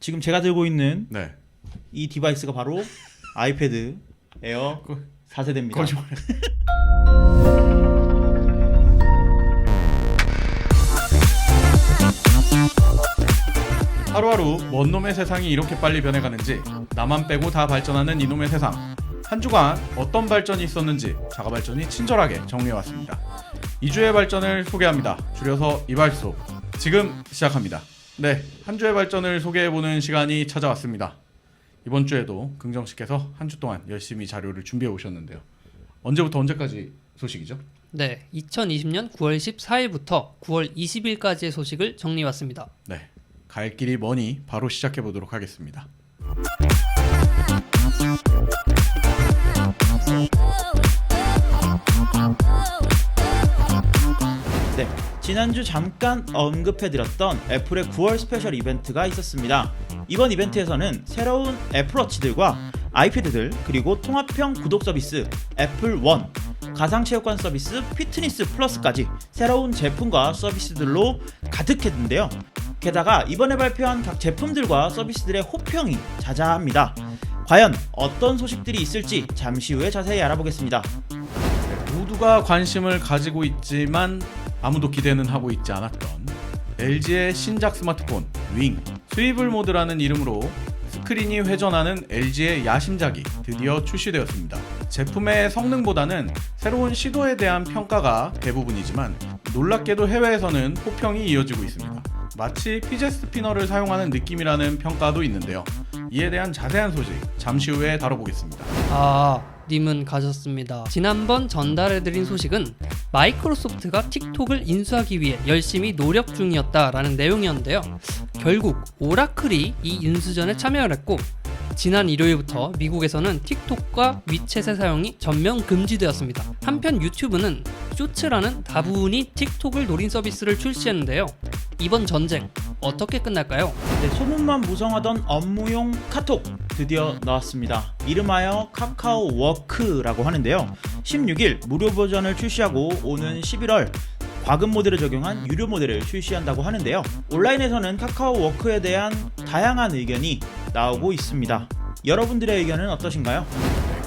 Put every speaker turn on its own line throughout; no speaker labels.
지금 제가 들고 있는
네.
이 디바이스가 바로 아이패드 에어 4세대입니다.
거짓말. 하루하루 먼 놈의 세상이 이렇게 빨리 변해가는지 나만 빼고 다 발전하는 이놈의 세상. 한 주간 어떤 발전이 있었는지 자가발전이 친절하게 정리해왔습니다. 2주의 발전을 소개합니다. 줄여서 이발소. 지금 시작합니다. 네, 한 주의 발전을 소개해보는 시간이 찾아왔습니다. 이번 주에도 긍정씨께서 한 주 동안 열심히 자료를 준비해 오셨는데요. 언제부터 언제까지 소식이죠?
네, 2020년 9월 14일부터 9월 20일까지의 소식을 정리해왔습니다.
네, 갈 길이 머니 바로 시작해 보도록 하겠습니다.
네, 지난주 잠깐 언급해드렸던 애플의 9월 스페셜 이벤트가 있었습니다. 이번 이벤트에서는 새로운 애플워치들과 아이패드들, 그리고 통합형 구독 서비스 애플원, 가상체육관 서비스 피트니스 플러스까지 새로운 제품과 서비스들로 가득했는데요. 게다가 이번에 발표한 각 제품들과 서비스들의 호평이 자자합니다. 과연 어떤 소식들이 있을지 잠시 후에 자세히 알아보겠습니다.
네, 모두가 관심을 가지고 있지만 아무도 기대는 하고 있지 않았던 LG의 신작 스마트폰 윙, 스위블 모드라는 이름으로 스크린이 회전하는 LG의 야심작이 드디어 출시되었습니다. 제품의 성능보다는 새로운 시도에 대한 평가가 대부분이지만 놀랍게도 해외에서는 호평이 이어지고 있습니다. 마치 피제 스피너를 사용하는 느낌이라는 평가도 있는데요. 이에 대한 자세한 소식 잠시 후에 다뤄보겠습니다.
님은 가셨습니다. 지난번 전달해드린 소식은 마이크로소프트가 틱톡을 인수하기 위해 열심히 노력 중이었다라는 내용이었는데요. 결국 오라클이 이 인수전에 참여를 했고, 지난 일요일부터 미국에서는 틱톡과 위챗의 사용이 전면 금지되었습니다. 한편 유튜브는 쇼츠라는 다분히 틱톡을 노린 서비스를 출시했는데요. 이번 전쟁 어떻게 끝날까요?
네, 소문만 무성하던 업무용 카톡 드디어 나왔습니다. 이름하여 카카오 워크라고 하는데요. 16일 무료 버전을 출시하고 오는 11월 과금 모델을 적용한 유료 모델을 출시한다고 하는데요. 온라인에서는 카카오 워크에 대한 다양한 의견이 나오고 있습니다. 여러분들의 의견은 어떠신가요?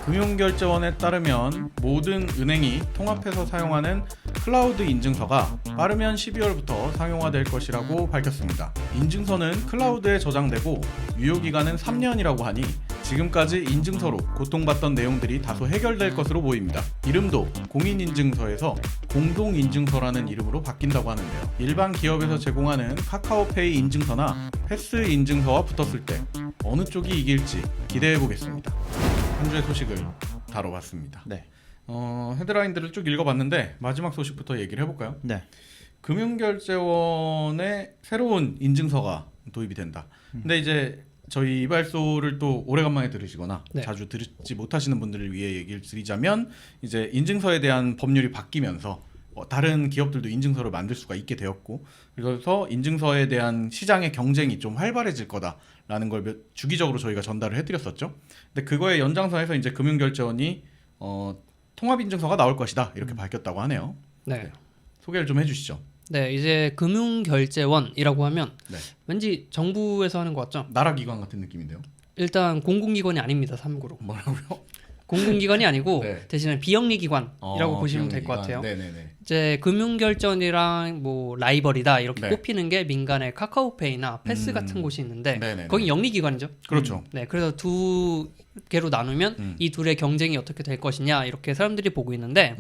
금융결제원에 따르면 모든 은행이 통합해서 사용하는 클라우드 인증서가 빠르면 12월부터 상용화될 것이라고 밝혔습니다. 인증서는 클라우드에 저장되고 유효기간은 3년이라고 하니 지금까지 인증서로 고통받던 내용들이 다소 해결될 것으로 보입니다. 이름도 공인인증서에서 공동인증서라는 이름으로 바뀐다고 하는데요. 일반 기업에서 제공하는 카카오페이 인증서나 패스 인증서와 붙었을 때 어느 쪽이 이길지 기대해보겠습니다. 한 주의 소식을 다뤄봤습니다.
네.
헤드라인들을 쭉 읽어봤는데 마지막 소식부터 얘기를 해볼까요?
네.
금융결제원에 새로운 인증서가 도입이 된다. 근데 이제 저희 이발소를 또 오래간만에 들으시거나 자주 듣지 못하시는 분들을 위해 얘기를 드리자면, 이제 인증서에 대한 법률이 바뀌면서 다른 기업들도 인증서를 만들 수가 있게 되었고, 그래서 인증서에 대한 시장의 경쟁이 좀 활발해질 거다라는 걸 주기적으로 저희가 전달을 해드렸었죠. 근데 그거의 연장선에서 이제 금융결제원이 통합인증서가 나올 것이다 이렇게 밝혔다고 하네요.
네.
소개를 좀 해주시죠.
네, 이제 금융결제원이라고 하면
네.
왠지 정부에서 하는 것 같죠?
나라기관 같은 느낌인데요.
일단 공공기관이 아닙니다. 참고로
뭐라고요?
공공기관이 아니고
네.
대신에 비영리기관이라고 보시면 될 것 같아요.
네네네.
이제 금융결제원이랑 뭐 라이벌이다 이렇게
네.
꼽히는 게 민간의 카카오페이나 패스 같은 곳이 있는데
네네네.
거긴 영리기관이죠.
그렇죠.
네, 그래서 두 개로 나누면 이 둘의 경쟁이 어떻게 될 것이냐 이렇게 사람들이 보고 있는데,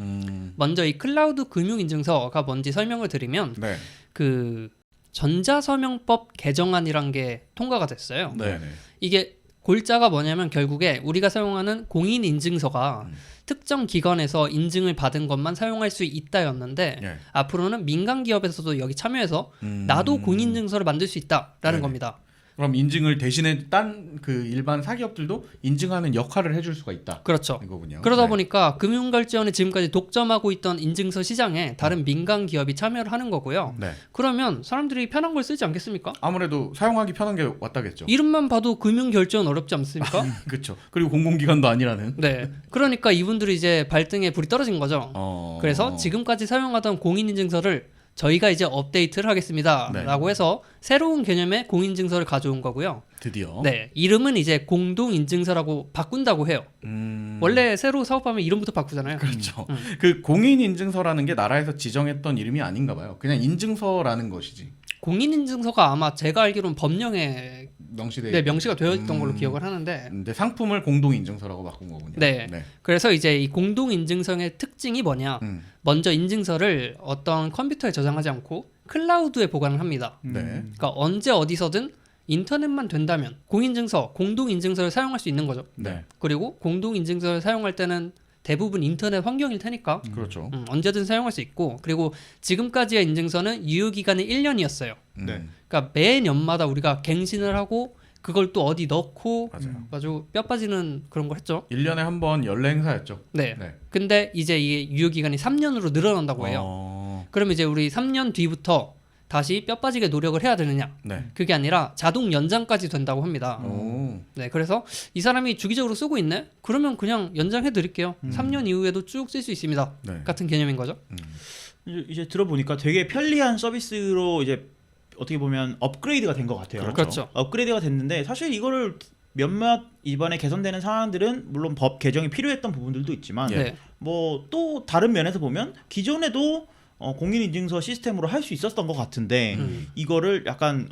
먼저 이 클라우드 금융인증서가 뭔지 설명을 드리면
네.
그 전자서명법 개정안이란 게 통과가 됐어요.
네네.
이게 골자가 뭐냐면 결국에 우리가 사용하는 공인인증서가 특정 기관에서 인증을 받은 것만 사용할 수 있다였는데
네.
앞으로는 민간 기업에서도 여기 참여해서 나도 공인인증서를 만들 수 있다라는
네네.
겁니다.
그럼 인증을 대신에 딴 그 일반 사기업들도 인증하는 역할을 해줄 수가 있다.
그렇죠.
이거군요.
그러다
네.
보니까 금융결제원이 지금까지 독점하고 있던 인증서 시장에 다른 민간 기업이 참여를 하는 거고요.
네.
그러면 사람들이 편한 걸 쓰지 않겠습니까?
아무래도 사용하기 편한 게 왔다겠죠.
이름만 봐도 금융결제원 어렵지 않습니까?
그렇죠. 그리고 공공기관도 아니라는.
네. 그러니까 이분들이 이제 발등에 불이 떨어진 거죠. 그래서 지금까지 사용하던 공인인증서를 저희가 이제 업데이트를 하겠습니다.
네.
라고 해서 새로운 개념의 공인증서를 가져온 거고요.
드디어.
네, 이름은 이제 공동인증서라고 바꾼다고 해요. 원래 새로 사업하면 이름부터 바꾸잖아요.
그렇죠.
음.
그 공인인증서라는 게 나라에서 지정했던 이름이 아닌가 봐요. 그냥 인증서라는 것이지.
공인인증서가 아마 제가 알기로는 법령에
명시돼.
명시가 되어 있던 걸로 기억을 하는데
근데 상품을 공동인증서라고 바꾼 거군요.
네. 그래서 이제 이 공동인증서의 특징이 뭐냐 먼저 인증서를 어떤 컴퓨터에 저장하지 않고 클라우드에 보관을 합니다.
네.
그러니까 언제 어디서든 인터넷만 된다면 공인증서, 공동인증서를 사용할 수 있는 거죠.
네.
그리고 공동인증서를 사용할 때는 대부분 인터넷 환경일 테니까
그렇죠.
언제든 사용할 수 있고 그리고 지금까지의 인증서는 유효기간이 1년이었어요.
네.
그러니까 매년마다 우리가 갱신을 하고 그걸 또 어디 넣고
맞아요.
아주 뼈 빠지는 그런 걸 했죠.
1년에 한 번 연례 행사였죠.
네.
네.
근데 이제 이 유효기간이 3년으로 늘어난다고 해요. 그러면 이제 우리 3년 뒤부터 다시 뼈 빠지게 노력을 해야 되느냐?
네.
그게 아니라 자동 연장까지 된다고 합니다.
오.
네, 그래서 이 사람이 주기적으로 쓰고 있네? 그러면 그냥 연장해 드릴게요. 3년 이후에도 쭉 쓸 수 있습니다.
네.
같은 개념인 거죠.
이제 들어보니까 되게 편리한 서비스로 이제 어떻게 보면 업그레이드가 된 것 같아요.
그렇죠.
업그레이드가 됐는데 사실 이거를 몇몇 이번에 개선되는 사안들은 물론 법 개정이 필요했던 부분들도 있지만
예.
네.
뭐 또 다른 면에서 보면 기존에도 공인인증서 시스템으로 할 수 있었던 것 같은데 이거를 약간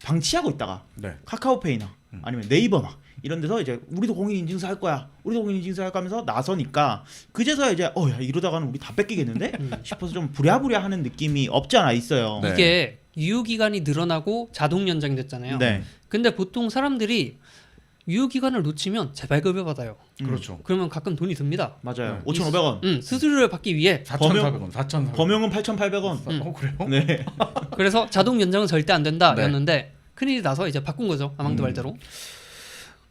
방치하고 있다가
네.
카카오페이나 아니면 네이버나 이런 데서 이제 우리도 공인인증서 할 거야, 우리도 공인인증서 할 거면서 나서니까 그제서야 이제 야 이러다가는 우리 다 뺏기겠는데 싶어서 좀 부랴부랴 하는 느낌이 없지 않아 있어요.
네.
이게 유효기간이 늘어나고 자동 연장이 됐잖아요.
네.
근데 보통 사람들이 유효기간을 놓치면 재발급여 받아요.
그렇죠.
그러면 가끔 돈이 듭니다.
맞아요.
네.
5,500원.
수수료를 받기 위해
4,400원. 4,400원.
범용은 8,800원.
그래요?
네.
그래서 자동 연장은 절대 안 된다였는데 큰일이 나서 이제 바꾼 거죠. 아망도 말대로.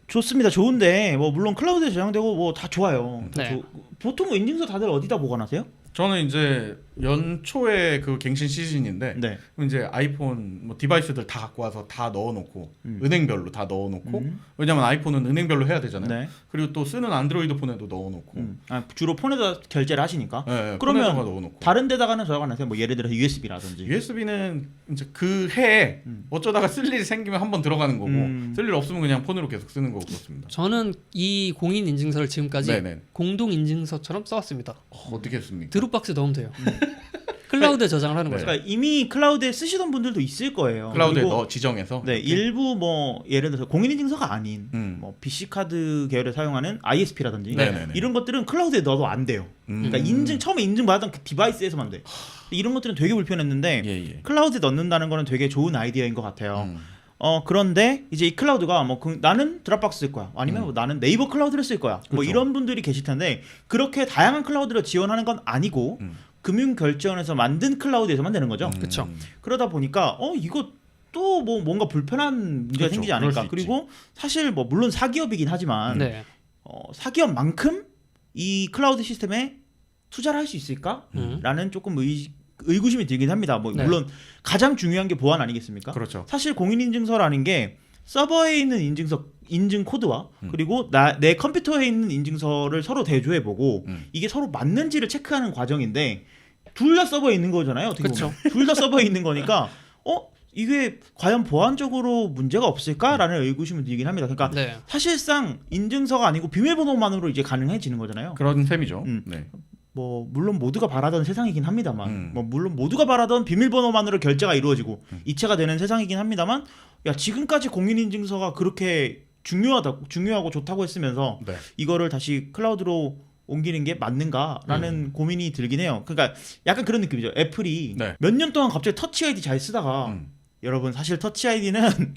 좋습니다. 좋은데 뭐 물론 클라우드에 저장되고 뭐 다 좋아요. 다
네.
보통 인증서 다들 어디다 보관하세요?
저는 이제 연초에 그 갱신 시즌인데
네.
이제 아이폰 뭐 디바이스들 다 갖고 와서 다 넣어놓고 은행별로 다 넣어놓고 왜냐면 아이폰은 은행별로 해야 되잖아요.
네.
그리고 또 쓰는 안드로이드 폰에도 넣어놓고
주로 폰에다 결제를 하시니까.
네,
그러면
폰에다가 넣어놓고
다른 데다가는 저장하세요. 뭐 예를 들어서 USB라든지.
USB는 이제 그 해에 어쩌다가 쓸 일이 생기면 한번 들어가는 거고 쓸 일 없으면 그냥 폰으로 계속 쓰는 거고 그렇습니다.
저는 이 공인인증서를 지금까지
네네.
공동인증서처럼 써왔습니다.
어떻게 했습니까?
드롭박스 넣으면 돼요. 클라우드에 저장을 하는 거죠.
그러니까 이미 클라우드에 쓰시던 분들도 있을 거예요.
클라우드에
그리고
넣어 지정해서
네,
이렇게?
일부 뭐 예를 들어서 공인인증서가 아닌 뭐 BC 카드 계열을 사용하는 ISP라든지
네네네.
이런 것들은 클라우드에 넣어도 안 돼요. 그러니까 처음에 인증받았던 그 디바이스에서만 돼. 이런 것들은 되게 불편했는데
예.
클라우드에 넣는다는 거는 되게 좋은 아이디어인 것 같아요. 그런데 이제 이 클라우드가 뭐 나는 드랍박스 쓸 거야, 아니면 뭐 나는 네이버 클라우드를 쓸 거야, 뭐
그렇죠.
이런 분들이 계실 텐데 그렇게 다양한 클라우드를 지원하는 건 아니고 금융결제원에서 만든 클라우드에서만 되는 거죠.
그렇죠.
그러다 보니까 이거 또 뭐 뭔가 불편한 문제가
그렇죠.
생기지
그럴
않을까.
수
그리고 사실 뭐 물론 사기업이긴 하지만
네.
사기업만큼 이 클라우드 시스템에 투자를 할 수 있을까라는 조금 의구심이 들긴 합니다. 뭐
네.
물론 가장 중요한 게 보안 아니겠습니까?
그렇죠.
사실 공인인증서라는 게 서버에 있는 인증 코드와 그리고 내 컴퓨터에 있는 인증서를 서로 대조해보고 이게 서로 맞는지를 체크하는 과정인데 둘 다 서버에 있는 거잖아요. 어떻게 보면 둘 다 서버에 있는 거니까 이게 과연 보안적으로 문제가 없을까라는 의구심을 들긴 합니다. 그러니까
네.
사실상 인증서가 아니고 비밀번호만으로 이제 가능해지는 거잖아요.
그런 셈이죠. 네.
뭐 물론 모두가 바라던 세상이긴 합니다만 뭐 물론 모두가 바라던 비밀번호만으로 결제가 이루어지고 이체가 되는 세상이긴 합니다만 지금까지 공인인증서가 그렇게 중요하고 좋다고 했으면서
네.
이거를 다시 클라우드로 옮기는 게 맞는가라는 고민이 들긴 해요. 그러니까 약간 그런 느낌이죠. 애플이
네.
몇 년 동안 갑자기 터치 아이디 잘 쓰다가 여러분 사실 터치 아이디는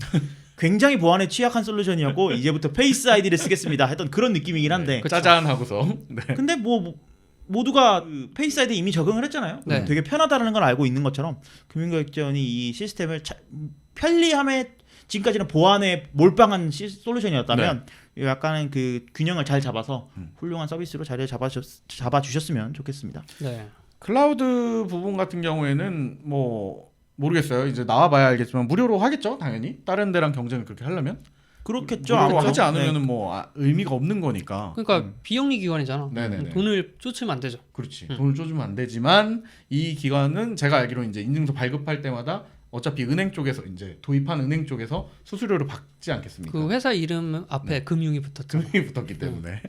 굉장히 보안에 취약한 솔루션이었고 이제부터 페이스 아이디를 쓰겠습니다 했던 그런 느낌이긴 한데
짜잔 하고서 네.
근데 뭐 모두가 그 페이스 아이디 이미 적응을 했잖아요.
네.
되게 편하다는 걸 알고 있는 것처럼 금융결제원이 이 시스템을 편리함에 지금까지는 보안에 몰빵한 솔루션이었다면 약간은 그 균형을 잘 잡아서 훌륭한 서비스로 자리를 잡아주셨으면 좋겠습니다.
네.
클라우드 부분 같은 경우에는 뭐 모르겠어요. 이제 나와봐야 알겠지만 무료로 하겠죠, 당연히. 다른 데랑 경쟁을 그렇게 하려면.
그렇겠죠.
무료로
아무래도.
하지 않으면은 뭐 의미가 없는 거니까.
그러니까 비영리 기관이잖아.
네네네.
돈을 쫓으면 안 되죠.
그렇지. 돈을 쫓으면 안 되지만 이 기관은 제가 알기로 이제 인증서 발급할 때마다 어차피 은행 쪽에서 이제 도입한 은행 쪽에서 수수료를 받지 않겠습니까?
그 회사 이름 앞에 금융이 붙었죠.
금융이 붙었기 때문에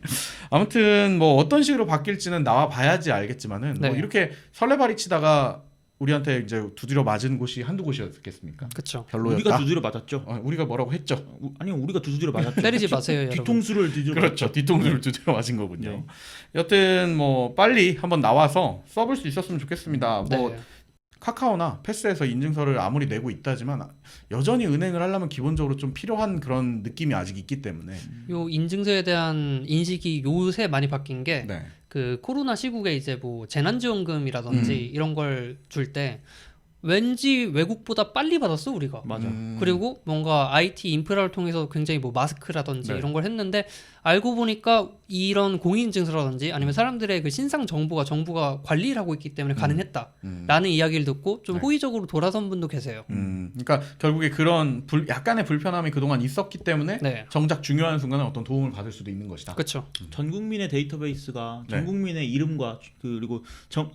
아무튼 뭐 어떤 식으로 바뀔지는 나와 봐야지 알겠지만은
네.
뭐 이렇게 설레발이 치다가 우리한테 이제 두드려 맞은 곳이 한두 곳이었겠습니까?
그렇죠.
별로였다.
우리가 두드려 맞았죠.
우리가 뭐라고 했죠?
아니 우리가 두드려 맞았죠.
때리지 마세요, 여러분.
뒤통수를 두드려.
그렇죠. 뒤통수를 두드려 맞은 거군요.
네.
여튼 뭐 빨리 한번 나와서 써볼 수 있었으면 좋겠습니다. 뭐
네.
카카오나 패스에서 인증서를 아무리 내고 있다지만 여전히 은행을 하려면 기본적으로 좀 필요한 그런 느낌이 아직 있기 때문에
요 인증서에 대한 인식이 요새 많이 바뀐 게
네.
그 코로나 시국에 이제 뭐 재난지원금이라든지 이런 걸 줄 때 왠지 외국보다 빨리 받았어 우리가.
맞아.
그리고 뭔가 IT 인프라를 통해서 굉장히 뭐 마스크라든지
네.
이런 걸 했는데 알고 보니까 이런 공인인증서라든지 아니면 사람들의 그 신상 정보가 정부가 관리를 하고 있기 때문에 가능했다라는 이야기를 듣고 좀
네.
호의적으로 돌아선 분도 계세요.
그러니까 결국에 그런 약간의 불편함이 그동안 있었기 때문에
네,
정작 중요한 순간에 어떤 도움을 받을 수도 있는 것이다.
그렇죠.
전 국민의 데이터베이스가
네.
전 국민의 이름과 그리고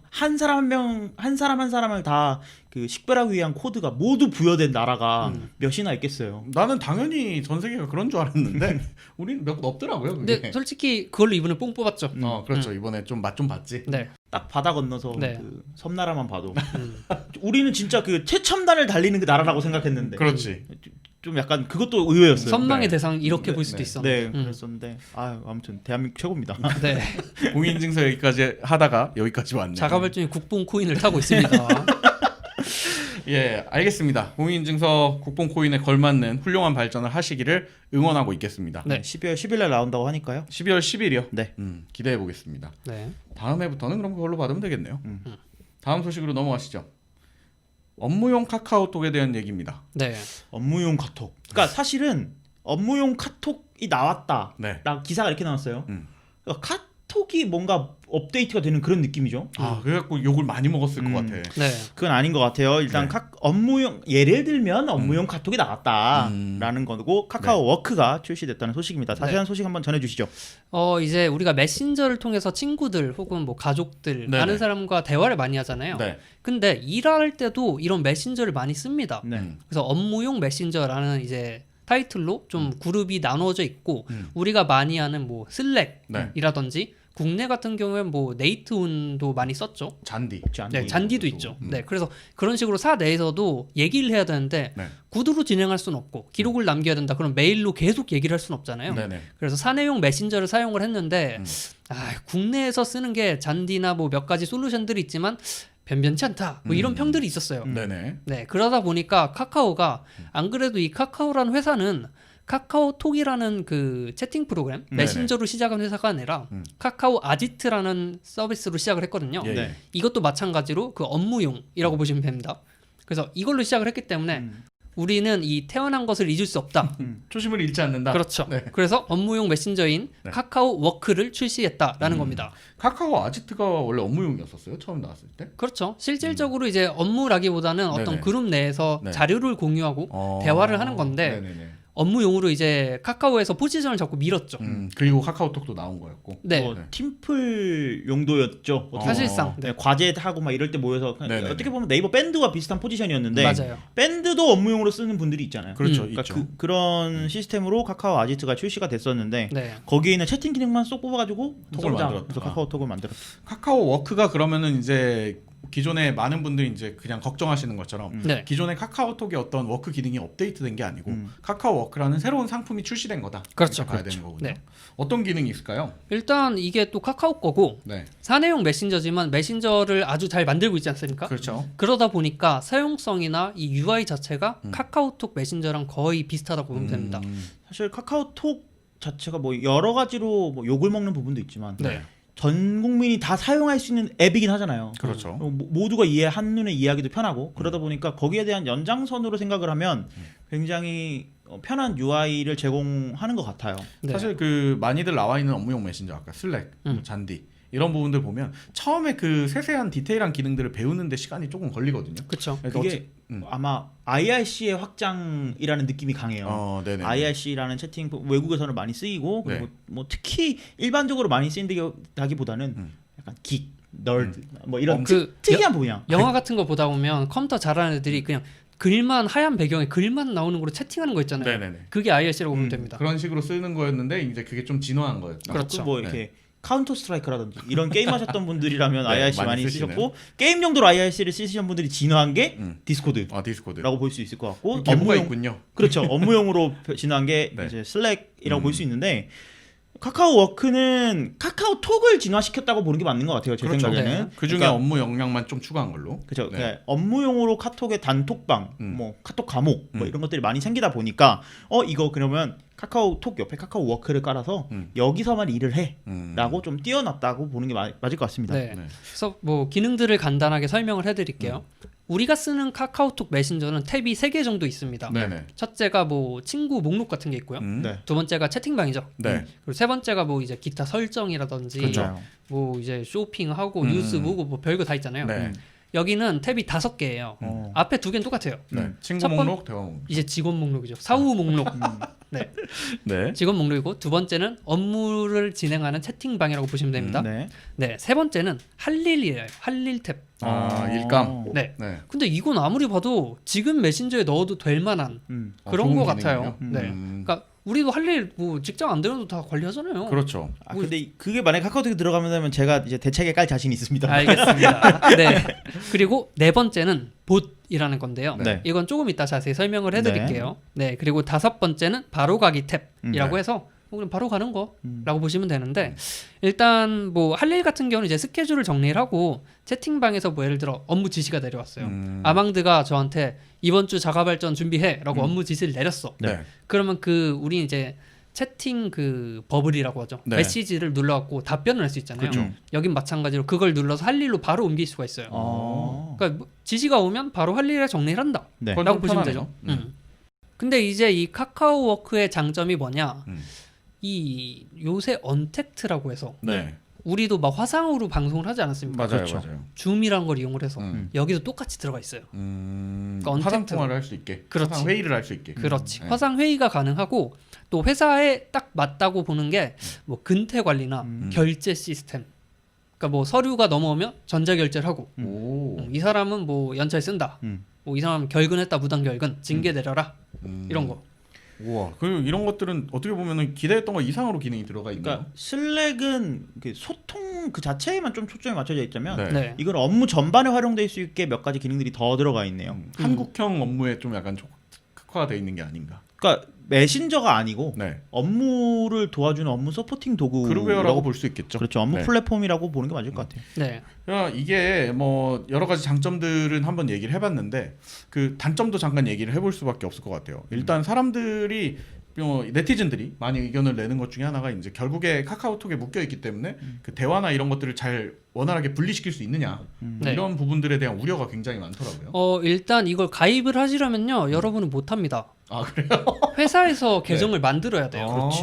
한 사람 한 명 한 사람 한 사람을 다 그 식별하기 위한 코드가 모두 부여된 나라가 몇이나 있겠어요.
나는 당연히 전 세계가 그런 줄 알았는데 우리는 몇 없더라고요. 그게.
근데 솔직히 그걸로 이번에 뽕 뽑았죠.
그렇죠. 이번에 좀 맛 좀 봤지.
네.
딱 바다 건너서
네.
그 섬나라만 봐도
음.
우리는 진짜 그 최첨단을 달리는 그 나라라고 생각했는데
그렇지.
좀 약간 그것도 의외였어요.
선망의
네.
대상 이렇게
네,
볼 수도
네.
있었는데.
네, 그랬었는데 아무튼 대한민국 최고입니다.
네.
공인인증서 여기까지 하다가 여기까지 왔네.
자가발전이 국뽕 코인을 타고 있습니다.
예, 알겠습니다. 공인인증서 국뽕 코인에 걸맞는 훌륭한 발전을 하시기를 응원하고 있겠습니다.
네.
12월 10일 날 나온다고 하니까요.
12월 10일이요.
네.
기대해 보겠습니다.
네.
다음 해부터는 그럼 그걸로 받으면 되겠네요. 다음 소식으로 넘어가시죠. 업무용 카카오톡에 대한 얘기입니다.
네.
업무용 카톡. 그러니까 사실은 업무용 카톡이 나왔다.
네.
기사가 이렇게 나왔어요.
음.
그러니까 카톡이 뭔가 업데이트가 되는 그런 느낌이죠.
그래갖고 욕을 많이 먹었을 것 같아.
네.
그건 아닌 것 같아요. 일단
네.
업무용 예를 들면 업무용 카톡이 나왔다라는 거고 카카오 워크가 출시됐다는 소식입니다. 자세한 소식 한번 전해주시죠.
이제 우리가 메신저를 통해서 친구들 혹은 뭐 가족들
네네.
아는 사람과 대화를 많이 하잖아요.
네.
근데 일할 때도 이런 메신저를 많이 씁니다.
네.
그래서 업무용 메신저라는 이제 타이틀로 좀 그룹이 나누어져 있고 우리가 많이 하는 뭐
네.
슬랙이라든지 국내 같은 경우엔 뭐 네이트온도 많이 썼죠.
잔디.
네, 잔디도 있죠. 네, 그래서 그런 식으로 사 내에서도 얘기를 해야 되는데
네.
구두로 진행할 수는 없고 기록을 남겨야 된다. 그럼 메일로 계속 얘기를 할 수는 없잖아요.
네네.
그래서 사내용 메신저를 사용을 했는데 국내에서 쓰는 게 잔디나 뭐 몇 가지 솔루션들이 있지만 변변치 않다. 뭐 이런 평들이 있었어요.
네네.
네, 그러다 보니까 카카오가 안 그래도 이 카카오라는 회사는 카카오톡이라는 그 채팅 프로그램 메신저로 시작한 회사가 아니라 카카오 아지트라는 서비스로 시작을 했거든요.
예.
네.
이것도 마찬가지로 그 업무용이라고 보시면 됩니다. 그래서 이걸로 시작을 했기 때문에 우리는 이 태어난 것을 잊을 수 없다.
초심을 잃지 않는다.
그렇죠.
네.
그래서 업무용 메신저인
네.
카카오 워크를 출시했다라는 겁니다.
카카오 아지트가 원래 업무용이었었어요. 처음 나왔을 때.
그렇죠. 실질적으로 이제 업무라기보다는 어떤
네네.
그룹 내에서
네.
자료를 공유하고 대화를 하는 건데
네네네.
업무용으로 이제 카카오에서 포지션을 자꾸 밀었죠.
그리고 카카오톡도 나온 거였고.
네.
뭐 팀플 용도였죠. 어떻게
사실상
네, 과제하고 막 이럴 때 모여서 그냥
네네네.
어떻게 보면 네이버 밴드와 비슷한 포지션이었는데
맞아요.
밴드도 업무용으로 쓰는 분들이 있잖아요.
그렇죠.
음.
있죠.
그러니까 그런 시스템으로 카카오 아지트가 출시가 됐었는데
네.
거기에 있는 채팅 기능만 쏙 뽑아가지고
톡을
톡을
만들었다.
그래서 카카오톡을 만들었죠.
카카오 워크가 그러면은 이제 기존에 많은 분들이 이제 그냥 걱정하시는 것처럼
네.
기존의 카카오톡의 어떤 워크 기능이 업데이트된 게 아니고 카카오 워크라는 새로운 상품이 출시된 거다.
그렇죠.
이렇게 봐야
그렇죠.
되는 거군요.
네.
어떤 기능이 있을까요?
일단 이게 또 카카오 거고
네.
사내용 메신저지만 메신저를 아주 잘 만들고 있지 않습니까?
그렇죠.
그러다 보니까 사용성이나 이 UI 자체가 카카오톡 메신저랑 거의 비슷하다고 보면 됩니다.
사실 카카오톡 자체가 뭐 여러 가지로 뭐 욕을 먹는 부분도 있지만
네.
전 국민이 다 사용할 수 있는 앱이긴 하잖아요.
그렇죠.
모두가 한눈에 이해하기도 편하고 그러다 보니까 거기에 대한 연장선으로 생각을 하면 굉장히 편한 UI를 제공하는 것 같아요.
네.
사실 그 많이들 나와 있는 업무용 메신저 아까 슬랙, 잔디 이런 부분들 보면 처음에 그 세세한 디테일한 기능들을 배우는데 시간이 조금 걸리거든요.
그렇죠.
그러니까
그게 아마 IRC의 확장이라는 느낌이 강해요.
네네.
IRC라는 채팅 외국에서는 많이 쓰이고 그리고
네.
뭐 특히 일반적으로 많이 쓰인다기보다는 약간 긱, 널드 뭐 이런
그
특이한 분야.
영화 같은 거 보다 보면 컴퓨터 잘하는 애들이 그냥 글만 하얀 배경에 글만 나오는 걸로 채팅하는 거 있잖아요.
네네네.
그게 IRC라고 보면 됩니다.
그런 식으로 쓰는 거였는데 이제 그게 좀 진화한 거였죠.
그렇죠.
뭐 이렇게 카운터 스트라이크라든지 이런 게임 하셨던 분들이라면
네,
IRC
많이
많이
쓰시는.
쓰셨고 게임 용도로 IRC를 쓰시는 분들이 진화한 게 디스코드라고
디스코드.
볼 수 있을 것 같고
계보가
업무용
있군요.
그렇죠. 업무용으로 진화한 게
네.
이제 슬랙이라고 볼 수 있는데 카카오워크는 카카오톡을 진화시켰다고 보는 게 맞는 것 같아요. 제
그렇죠.
생각에는.
네.
그 중에
그러니까
업무 역량만 좀 추가한 걸로.
그렇죠.
네.
그러니까 업무용으로 카톡의 단톡방, 뭐 카톡 과목 뭐
음.
이런 것들이 많이 생기다 보니까 이거 그러면 카카오톡 옆에 카카오워크를 깔아서 여기서만 일을 해라고 좀 띄워놨다고 보는 게 맞을 것 같습니다.
네.
네.
그래서 뭐 기능들을 간단하게 설명을 해드릴게요. 우리가 쓰는 카카오톡 메신저는 탭이 3개 정도 있습니다.
네네.
첫째가 뭐 친구 목록 같은 게 있고요.
네.
두 번째가 채팅방이죠.
네.
그리고 세 번째가 뭐 이제 기타 설정이라든지
그렇죠.
뭐 이제 쇼핑하고 뉴스 보고 뭐 별거 다 있잖아요.
네.
여기는 탭이 5개예요.
어.
앞에 2개는 똑같아요.
네. 친구
첫 번-
목록, 대화 목록.
이제 직원 목록이죠. 사후 목록. 네.
네.
직원 목록이고 두 번째는 업무를 진행하는 채팅방이라고 보시면 됩니다.
네.
네. 세 번째는 할 일이에요. 할 일 탭.
일감.
네.
네.
근데 이건 아무리 봐도 지금 메신저에 넣어도 될 만한 그런
좋은
거 같아요.
기능이네요.
네. 그러니까 우리도 할 일 뭐 직장 안 되는도 다 관리하잖아요.
그렇죠.
근데 그게 만약에 카카오톡에 들어가면 제가 이제 대책에 깔 자신이 있습니다.
알겠습니다. 네. 그리고 네 번째는 봇이라는 건데요.
네.
이건 조금 이따 자세히 설명을 해드릴게요. 네. 그리고 다섯 번째는 바로가기 탭이라고
네.
해서 그냥 바로 가는 거라고 보시면 되는데 일단 뭐 할 일 같은 경우는 이제 스케줄을 정리를 하고 채팅방에서 뭐 예를 들어 업무 지시가 내려왔어요. 아망드가 저한테 이번 주 자가 발전 준비해라고 업무 지시를 내렸어.
네.
그러면 그 우리 이제 채팅 그 버블이라고 하죠.
네.
메시지를 눌러갖고 답변을 할 수 있잖아요.
그렇죠.
여긴 마찬가지로 그걸 눌러서 할 일로 바로 옮길 수가 있어요. 그러니까 뭐 지시가 오면 바로 할 일에 정리를 한다.
네.
그건
라고
좀
보시면
편하네요.
되죠. 근데 이제 이 카카오워크의 장점이 뭐냐? 이 요새 언택트라고 해서
네.
우리도 막 화상으로 방송을 하지 않았습니까?
맞아요.
그렇죠.
맞아요.
줌이라는 걸 이용을 해서
음.
여기도 똑같이 들어가 있어요. 언택트.
화상 통화를 할 수 있게.
그렇지.
화상 회의를 할 수 있게.
그렇지.
네.
화상 회의가 가능하고 또 회사에 딱 맞다고 보는 게 뭐 근태 관리나 결제 시스템. 그러니까 뭐 서류가 넘어오면 전자 결제를 하고
오.
이 사람은 뭐 연차에 쓴다. 뭐 이 사람 결근했다 무단 결근 징계 내려라. 이런 거.
우와. 그리고 이런 것들은 어떻게 보면은 기대했던 것 이상으로 기능이 들어가 있네요.
그러니까 슬랙은 그 소통 그 자체에만 좀 초점이 맞춰져 있다면
네.
네.
이건 업무 전반에 활용될 수 있게 몇 가지 기능들이 더 들어가 있네요.
한국형 업무에 좀 약간 특화되어 있는 게 아닌가.
그러니까 메신저가 아니고
네.
업무를 도와주는 업무 서포팅 도구라고
그룹웨어라고 볼 수 있겠죠.
그렇죠. 업무
네.
플랫폼이라고 보는 게 맞을 것 같아요.
네.
야, 이게 뭐 여러 가지 장점들은 한번 얘기를 해봤는데 그 단점도 잠깐 얘기를 해볼 수밖에 없을 것 같아요. 일단 사람들이 네티즌들이 많이 의견을 내는 것 중에 하나가 이제 결국에 카카오톡에 묶여 있기 때문에 그 대화나 이런 것들을 잘 원활하게 분리시킬 수 있느냐
네.
이런 부분들에 대한 우려가 굉장히 많더라고요.
일단 이걸 가입을 하시려면요. 여러분은 못 합니다.
아 그래요?
회사에서 계정을 만들어야 돼요.
그렇지.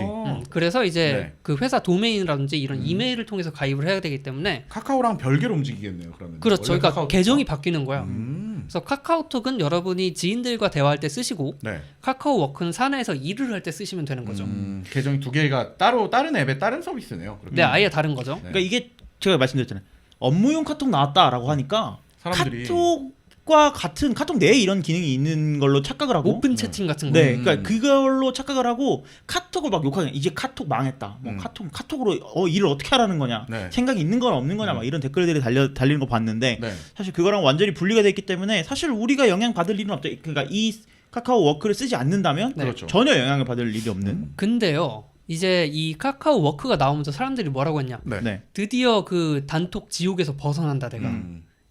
그래서 이제
네.
그 회사 도메인이라든지 이런 이메일을 통해서 가입을 해야 되기 때문에
카카오랑 별개로 움직이겠네요. 그러면
그렇죠.
원래
그러니까
카카오톡과?
계정이 바뀌는 거야.
음.
그래서 카카오톡은 여러분이 지인들과 대화할 때 쓰시고
네.
카카오워크는 사내에서 일을 할 때 쓰시면 되는 거죠.
계정이 두 개가 따로 다른 앱에 다른 서비스네요. 그러면.
네, 아예 다른 거죠.
네.
그러니까 이게 제가 말씀드렸잖아요. 업무용 카톡 나왔다라고 하니까
사람들이
카톡과 같은 카톡 내에 이런 기능이 있는 걸로 착각을 하고
오픈 채팅 같은 거.
네, 그러니까 그걸로 착각을 하고 카톡을 막 욕하는 이제 카톡 망했다. 뭐 카톡으로 일을 어떻게 하라는 거냐.
네.
생각이 있는 건 없는 거냐. 막 이런 댓글들이 달리는 거 봤는데
네.
사실 그거랑 완전히 분리가 돼 있기 때문에 사실 우리가 영향 받을 일은 없죠. 그러니까 이 카카오 워크를 쓰지 않는다면
네.
그렇죠.
전혀 영향을 받을 일이 없는.
근데요. 이제 이 카카오워크가 나오면서 사람들이 뭐라고 했냐?
네.
네.
드디어 그 단톡 지옥에서 벗어난다 내가.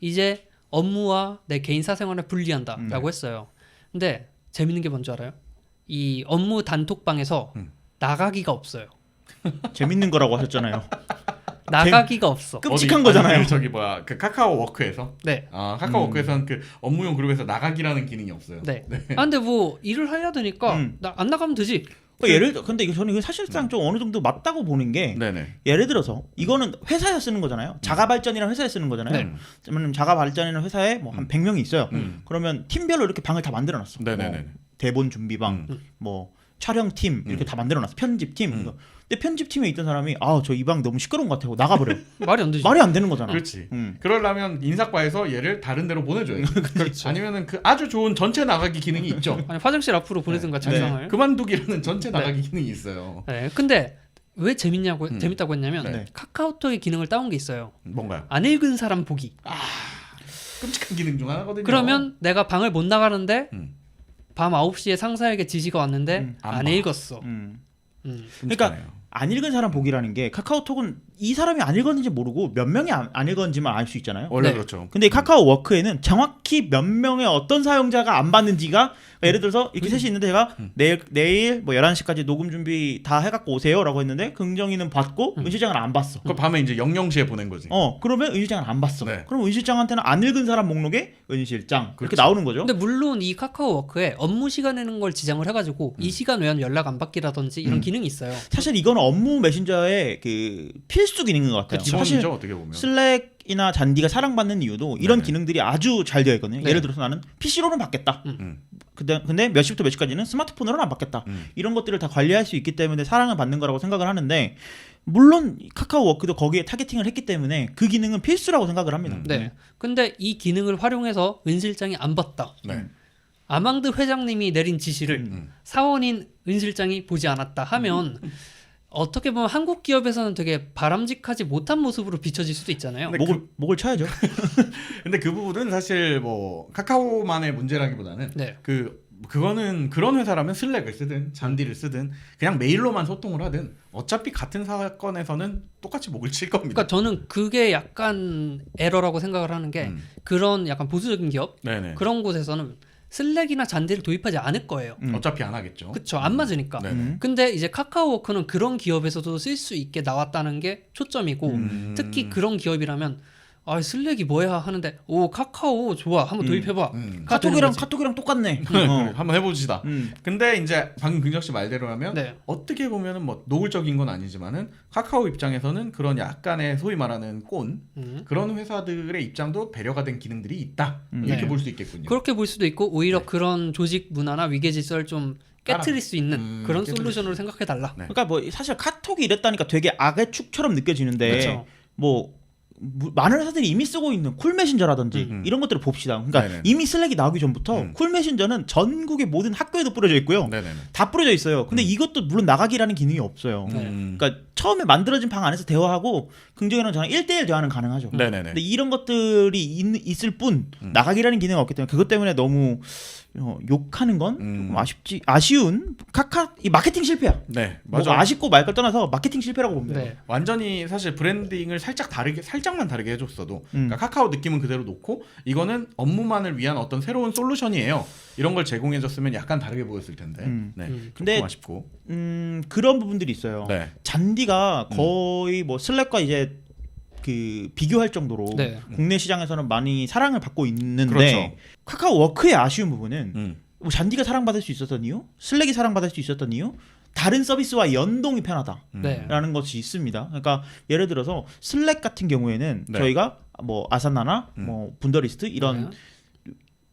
이제 업무와 내 개인 사생활을 분리한다라고 했어요. 근데 재밌는 게 뭔지 알아요? 이 업무 단톡방에서 나가기가 없어요.
재밌는 거라고 하셨잖아요.
나가기가 없어.
끔찍한
어디,
거잖아요.
아니, 저기 뭐야 그 카카오 워크에서
네.
카카오워크에서는 그 업무용 그룹에서 나가기라는 기능이 없어요.
네. 아 근데 뭐 일을 해야 되니까 안 나가면 되지.
근데 저는 이거 사실상 좀 어느 정도 맞다고 보는 게
네네.
예를 들어서 이거는 회사에서 쓰는 거잖아요. 자가 발전이라는 회사에 쓰는 거잖아요.
네.
그러면 자가 발전이라는 회사에 뭐 한 100명이 있어요. 그러면 팀별로 이렇게 방을 다 만들어 놨어.
네네네.
뭐 대본 준비방, 뭐 촬영팀 이렇게 다 만들어 놨어. 편집팀. 근데 편집팀에 있던 사람이 저 이 방 너무 시끄러운 것 같아요. 나가버려.
말이 안 되죠.
말이 안 되는 거잖아.
그렇지. 그러려면 인사과에서 얘를 다른 데로 보내줘야지.
그렇죠.
아니면은 그 아주 좋은 전체 나가기 기능이 있죠.
아니 화장실 앞으로 보내든가 책상을.
그만두기라는 전체 나가기 기능이 있어요.
네. 근데 왜 재밌다고 했냐면
네.
카카오톡의 기능을 따온 게 있어요.
뭔가요?
안 읽은 사람 보기.
끔찍한 기능 중 하나거든요.
그러면 내가 방을 못 나가는데
음.
밤 9시에 상사에게 지시가 왔는데
안
안
봐.
읽었어.
그러니까 안 읽은 사람 보기라는 게 카카오톡은 이 사람이 안 읽었는지 모르고 몇 명이 안 읽었는지만 알 수 있잖아요.
원래
네.
그렇죠.
근데 이 카카오 워크에는 정확히 몇 명의 어떤 사용자가 안 봤는지가 예를 들어서 이렇게 셋이 있는데 제가 내일 뭐 11시까지 녹음 준비 다 해갖고 오세요라고 했는데 긍정이는 봤고 은 실장은 안 봤어.
그 밤에 이제 00시에 보낸 거지.
그러면 은 실장은 안 봤어.
네.
그럼 은 실장한테는 안 읽은 사람 목록에 은 실장 그렇게
그렇죠.
나오는 거죠.
근데 물론 이 카카오 워크에 업무 시간에는 걸 지정을 해가지고 이 시간 외에는 연락 안 받기라든지 이런 기능이 있어요.
사실 이거는 업무 메신저의 그 필수 기능인 것 같아요. 사실
기본이죠 어떻게 보면.
슬랙이나 잔디가 사랑받는 이유도 이런
네.
기능들이 아주 잘 되어 있거든요.
네.
예를 들어서 나는 PC로는 받겠다. 근데 몇 시부터 몇 시까지는 스마트폰으로는 안 받겠다. 이런 것들을 다 관리할 수 있기 때문에 사랑을 받는 거라고 생각을 하는데 물론 카카오 워크도 거기에 타겟팅을 했기 때문에 그 기능은 필수라고 생각을 합니다.
네. 근데 이 기능을 활용해서 은 실장이 안 봤다.
네.
아망드 회장님이 내린 지시를 사원인 은 실장이 보지 않았다 하면 어떻게 보면 한국 기업에서는 되게 바람직하지 못한 모습으로 비춰질 수도 있잖아요.
근데
목을 쳐야죠.
근데 그 부분은 사실 뭐 카카오만의 문제라기보다는
네.
그거는 그런 회사라면 슬랙을 쓰든 잔디를 쓰든 그냥 메일로만 소통을 하든 어차피 같은 사건에서는 똑같이 목을 칠 겁니다.
그러니까 저는 그게 약간 에러라고 생각을 하는 게 그런 약간 보수적인 기업
네네.
그런 곳에서는 슬랙이나 잔디를 도입하지 않을 거예요.
어차피 안 하겠죠.
그쵸, 안 맞으니까.
네네.
근데 이제 카카오워크는 그런 기업에서도 쓸 수 있게 나왔다는 게 초점이고 특히 그런 기업이라면 슬랙이 뭐야 하는데 오 카카오 좋아 한번 도입해봐.
카톡이랑 똑같네.
한번 해보시다. 근데 이제 방금 긍정 씨 말대로라면
네.
어떻게 보면은 뭐 노골적인 건 아니지만은 카카오 입장에서는 그런 약간의 소위 말하는 꼰 그런 회사들의 입장도 배려가 된 기능들이 있다 이렇게
네.
볼 수 있겠군요.
그렇게 볼 수도 있고 오히려
네.
그런 조직 문화나 위계 질서를 좀 깨트릴 수 있는 그런
깨트릴
솔루션으로 생각해 달라.
네.
그러니까 뭐 사실 카톡이 이랬다니까 되게 악의 축처럼 느껴지는데
그렇죠.
뭐 많은 회사들이 이미 쓰고 있는 쿨 메신저라든지 이런 것들을 봅시다. 그러니까
네네.
이미 슬랙이 나오기 전부터 쿨 메신저는 전국의 모든 학교에도 뿌려져 있고요.
네네네.
다 뿌려져 있어요. 근데 이것도 물론 나가기라는 기능이 없어요. 그러니까 처음에 만들어진 방 안에서 대화하고 긍정이랑 저랑 1대1 대화는 가능하죠.
네네네.
근데 이런 것들이 있을 뿐 나가기라는 기능이 없기 때문에 그것 때문에 너무 욕하는 건 조금 아쉬운 이 마케팅 실패야.
네,
뭐
맞아.
아쉽고 말 걸 떠나서 마케팅 실패라고 봅니다.
네.
완전히 사실 브랜딩을 살짝만 다르게 해줬어도 그러니까 카카오 느낌은 그대로 놓고 이거는 업무만을 위한 어떤 새로운 솔루션이에요. 이런 걸 제공해줬으면 약간 다르게 보였을 텐데. 네,
근데
조금 아쉽고.
그런 부분들이 있어요.
네.
잔디가 거의 뭐 슬랙과 이제 그 비교할 정도로
네.
국내 시장에서는 많이 사랑을 받고 있는데
그렇죠.
카카오 워크의 아쉬운 부분은 뭐 잔디가 사랑받을 수 있었던 이유, 슬랙이 사랑받을 수 있었던 이유, 다른 서비스와 연동이 편하다라는
네.
것이 있습니다. 그러니까 예를 들어서 슬랙 같은 경우에는
네.
저희가 뭐 아사나나 뭐 분더리스트 이런
네.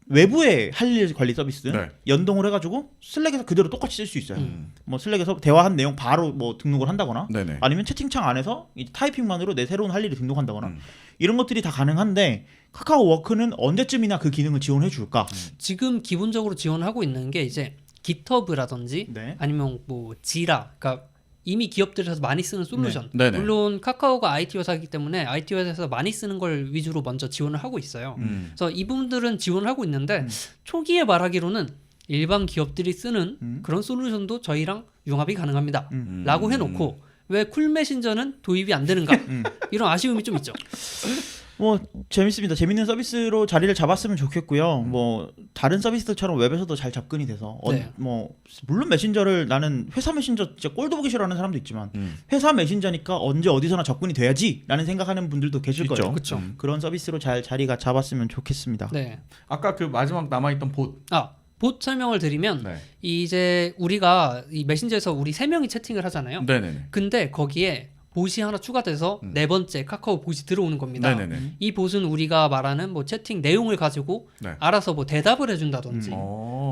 외부의 할 일 관리 서비스
네.
연동을 해가지고 슬랙에서 그대로 똑같이 쓸 수 있어요. 뭐 슬랙에서 대화한 내용 바로 뭐 등록을 한다거나
네네.
아니면 채팅창 안에서 이제 타이핑만으로 내 새로운 할 일을 등록한다거나 이런 것들이 다 가능한데 카카오 워크는 언제쯤이나 그 기능을 지원해 줄까?
지금 기본적으로 지원하고 있는 게 이제 깃허브라든지
네.
아니면 뭐 지라, 그러니까 이미 기업들에서 많이 쓰는 솔루션.
네. 네네.
물론 카카오가 IT 회사이기 때문에 IT 회사에서 많이 쓰는 걸 위주로 먼저 지원을 하고 있어요. 그래서 이 부분들은 지원을 하고 있는데 초기에 말하기로는 일반 기업들이 쓰는 그런 솔루션도 저희랑 융합이 가능합니다. 라고 해놓고 왜 쿨 메신저는 도입이 안 되는가? 이런 아쉬움이 좀 있죠.
뭐 재밌습니다. 재밌는 서비스로 자리를 잡았으면 좋겠고요. 뭐 다른 서비스들처럼 웹에서도 잘 접근이 돼서
네.
뭐 물론 메신저를 나는 회사 메신저 진짜 꼴도 보기 싫어하는 사람도 있지만 회사 메신저니까 언제 어디서나 접근이 돼야지라는 생각하는 분들도 계실
있죠.
거예요.
그쵸.
그런 서비스로 잘 자리가 잡았으면 좋겠습니다.
네.
아까 그 마지막 남아있던 봇.
봇 설명을 드리면
네.
이제 우리가 이 메신저에서 우리 3명이 채팅을 하잖아요.
네네네.
근데 거기에 봇이 하나 추가돼서 네 번째 카카오 봇이 들어오는 겁니다.
네네네.
이 봇은 우리가 말하는 뭐 채팅 내용을 가지고
네.
알아서 뭐 대답을 해준다든지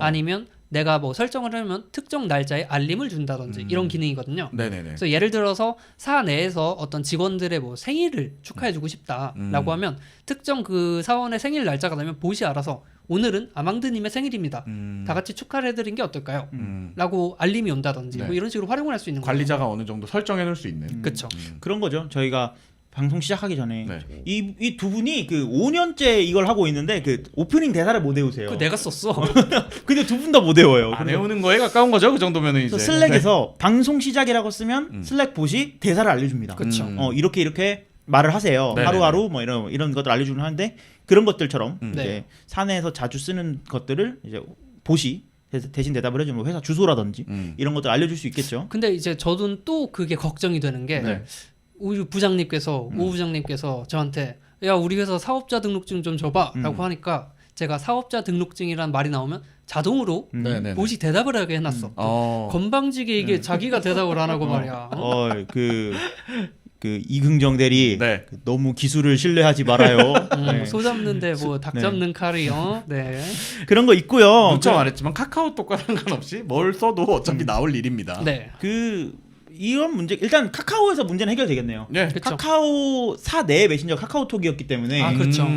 아니면 내가 뭐 설정을 하면 특정 날짜에 알림을 준다든지 이런 기능이거든요.
네네네.
그래서 예를 들어서 사 내에서 어떤 직원들의 뭐 생일을 축하해주고 싶다라고 하면 특정 그 사원의 생일 날짜가 되면 봇이 알아서 오늘은 아망드님의 생일입니다. 다 같이 축하를 해드린 게 어떨까요? 라고 알림이 온다든지
네.
뭐 이런 식으로 활용을 할 수 있는 거죠.
관리자가 어느 정도 설정해 놓을 수 있는.
그렇죠.
그런 거죠. 저희가 방송 시작하기 전에
네.
이 두 분이 그 5년째 이걸 하고 있는데 그 오프닝 대사를 못 외우세요.
그 내가 썼어.
근데 두 분 다 못 외워요.
안 외우는 거에 가까운 거죠. 그 정도면은 이제.
그래서 슬랙에서 방송 시작이라고 쓰면 슬랙 봇이 대사를 알려줍니다.
그쵸.
이렇게 말을 하세요.
네네네.
하루하루 뭐 이런 것들 알려주는 하는데 그런 것들처럼
네.
이제 사내에서 자주 쓰는 것들을 이제 봇이 대신 대답을 해주면 뭐 회사 주소라든지 이런 것들 알려줄 수 있겠죠.
근데 이제 저는 또 그게 걱정이 되는 게
네.
우리 부장님께서 오 부장님께서 저한테 야 우리 회사 사업자 등록증 좀 줘봐라고 하니까 제가 사업자 등록증이란 말이 나오면 자동으로
네네네.
봇이 대답을 하게 해놨어. 건방지게 이게 자기가 대답을 안 하고 말이야.
그 이긍정 대리
네.
너무 기술을 신뢰하지 말아요. 네.
소 잡는데 뭐 닭
네.
잡는 칼이요. 네.
그런 거 있고요.
문자 말했지만 카카오톡과 상관없이 뭘 써도 어차피 나올 일입니다.
네.
이런 문제 일단 카카오에서 문제는 해결되겠네요.
네.
그쵸.
카카오 사 내 메신저 카카오톡이었기 때문에
아, 그렇죠.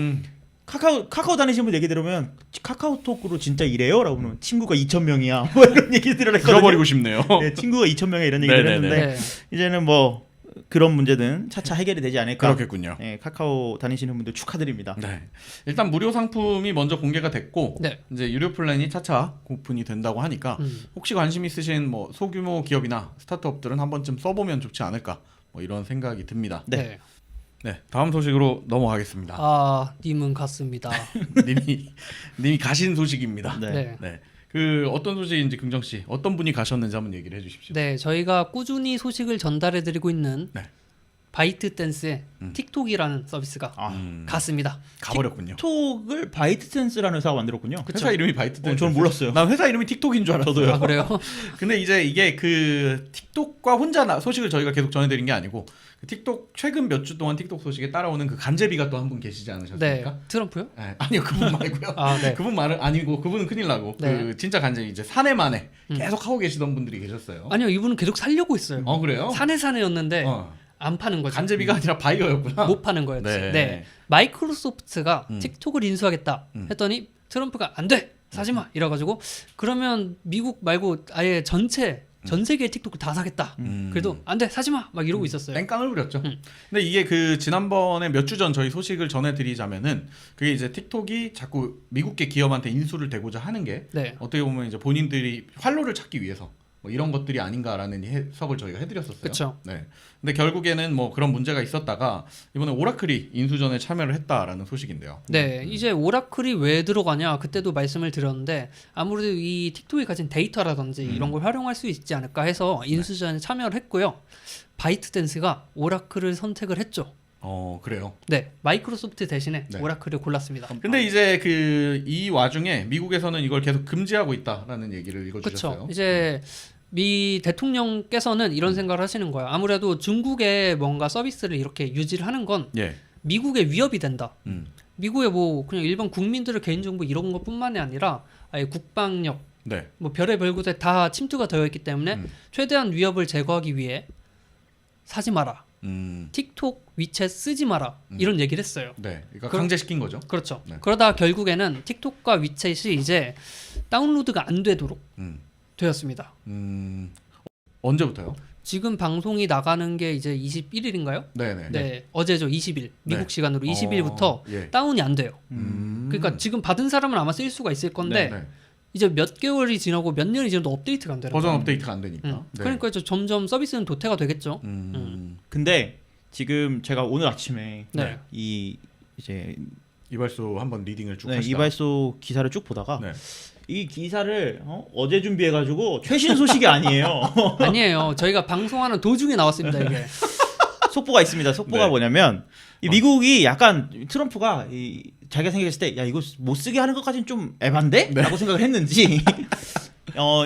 카카오 다니시는 분 얘기 들으면 카카오톡으로 진짜 이래요? 라고 하면 친구가 2,000명이야. 뭐 이런 얘기들을 했거든요.
잃어버리고 싶네요.
네, 친구가 2,000명이야 이런 얘기를
네네네.
했는데
네.
이제는 뭐 그런 문제는 차차 해결이 되지 않을까.
그렇겠군요.
네, 카카오 다니시는 분들 축하드립니다.
네. 일단 무료 상품이 먼저 공개가 됐고
네.
이제 유료 플랜이 차차 오픈이 된다고 하니까 혹시 관심 있으신 뭐 소규모 기업이나 스타트업들은 한 번쯤 써보면 좋지 않을까 뭐 이런 생각이 듭니다.
네.
네.
네. 다음 소식으로 넘어가겠습니다.
아, 님은 갔습니다.
님이 가신 소식입니다.
네.
네.
네. 그 어떤 소식인지 긍정 씨 어떤 분이 가셨는지 한번 얘기를 해주십시오.
네, 저희가 꾸준히 소식을 전달해드리고 있는
네.
바이트 댄스의 틱톡이라는 서비스가 갔습니다.
가버렸군요.
틱톡을 바이트센스라는 회사가 만들었군요.
회사 이름이 바이트 댄스.
저는 몰랐어요.
난 회사 이름이 틱톡인 줄 알았어요.
저도요.
아, 그래요?
근데 이제 이게 그 틱톡과 혼자 소식을 저희가 계속 전해드린 게 아니고 그 틱톡 최근 몇 주 동안 틱톡 소식에 따라오는 그 간제비가 또 한 분 계시지
네.
않으셨습니까?
트럼프요?
네. 아니요 그분 말고요.
아, 네.
그분 말은 아니고 그분은 큰일 나고
네.
그 진짜 간제비 이제 사내만에 계속 하고 계시던 분들이 계셨어요.
아니요, 이분은 계속 살려고 했어요.
그래요?
사내였는데 안 파는 거죠.
간제비가 아니라 바이어였구나.
못 파는 거였지.
네.
네. 마이크로소프트가 틱톡을 인수하겠다 했더니 트럼프가 안 돼. 사지 마. 이래가지고 그러면 미국 말고 아예 전 세계 틱톡을 다 사겠다. 그래도 안 돼. 사지 마. 막 이러고 있었어요.
땡깡을 부렸죠. 근데 이게 그 지난번에 몇 주 전 저희 소식을 전해드리자면은 그게 이제 틱톡이 자꾸 미국계 기업한테 인수를 대고자 하는 게
네.
어떻게 보면 이제 본인들이 활로를 찾기 위해서 뭐 이런 것들이 아닌가라는 해석을 저희가 해드렸었어요.
그쵸.
네. 근데 결국에는 뭐 그런 문제가 있었다가 이번에 오라클이 인수전에 참여를 했다라는 소식인데요.
네, 이제 오라클이 왜 들어가냐 그때도 말씀을 드렸는데 아무래도 이 틱톡이 가진 데이터라든지 이런 걸 활용할 수 있지 않을까 해서 인수전에 참여를 했고요. 바이트댄스가 오라클을 선택을 했죠.
그래요.
네, 마이크로소프트 대신에
네.
오라클을 골랐습니다.
근데 이제 그 이 와중에 미국에서는 이걸 계속 금지하고 있다라는 얘기를 읽어주셨어요.
그렇죠. 이제 미 대통령께서는 이런 생각을 하시는 거예요. 아무래도 중국의 뭔가 서비스를 이렇게 유지를 하는 건
예.
미국의 위협이 된다.
음.
미국의 뭐 그냥 일반 국민들의 개인정보 이런 것뿐만이 아니라 아예 국방력,
네.
뭐 별의별 곳에 다 침투가 되어 있기 때문에 최대한 위협을 제거하기 위해 사지 마라. 틱톡, 위챗 쓰지 마라. 이런 얘기를 했어요.
네. 그러니까 강제시킨 거죠.
그렇죠.
네.
그러다 결국에는 틱톡과 위챗이 이제 다운로드가 안 되도록 되었습니다.
언제부터요?
지금 방송이 나가는 게 이제 21일인가요?
네네.
네, 어제죠. 20일. 미국
네.
시간으로 20일부터
예.
다운이 안 돼요. 그러니까 지금 받은 사람은 아마 쓸 수가 있을 건데
네.
이제 몇 개월이 지나고 몇 년이 지나도 업데이트가 안 되는
버전
거예요.
업데이트가 안 되니까. 네.
그러니까 이제 점점 서비스는 도태가 되겠죠.
근데 지금 제가 오늘 아침에
네.
이제
이발소 한번 리딩을 쭉
네,
하시다가.
이발소 기사를 쭉 보다가
네.
이 기사를 어제 준비해가지고 최신 소식이 아니에요.
아니에요. 저희가 방송하는 도중에 나왔습니다. 이게.
속보가 있습니다. 속보가
네.
뭐냐면 이 미국이 약간 트럼프가 자기가 생각했을 때 야 이거 못 쓰게 하는 것까지는 좀 에반데?
네.
라고 생각을 했는지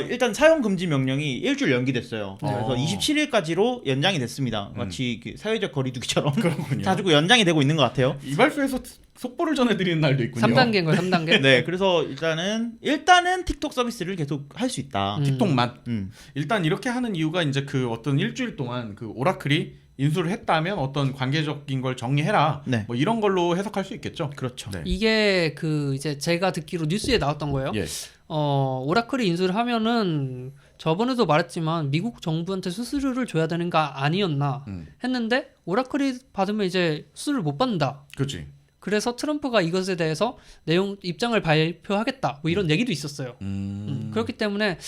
일단 사용 금지 명령이 일주일 연기됐어요. 그래서 27일까지로 연장이 됐습니다. 마치 그 사회적 거리두기처럼
그렇군요.
자주 연장이 되고 있는 것 같아요.
이발소에서 속보를 전해드리는 날도 있군요.
3단계인 거예요, 3단계.
네, 그래서 일단은 틱톡 서비스를 계속 할 수 있다.
틱톡만. 일단 이렇게 하는 이유가 이제 그 어떤 일주일 동안 그 오라클이 인수를 했다면 어떤 관계적인 걸 정리해라.
네.
뭐 이런 걸로 해석할 수 있겠죠.
그렇죠.
네.
이게 그 이제 제가 듣기로 뉴스에 나왔던 거예요.
예.
오라클이 인수를 하면은 저번에도 말했지만 미국 정부한테 수수료를 줘야 되는 거 아니었나 했는데 오라클이 받으면 이제 수수료를 못 받는다.
그렇지.
그래서 트럼프가 이것에 대해서 내용 입장을 발표하겠다. 뭐 이런 얘기도 있었어요. 그렇기 때문에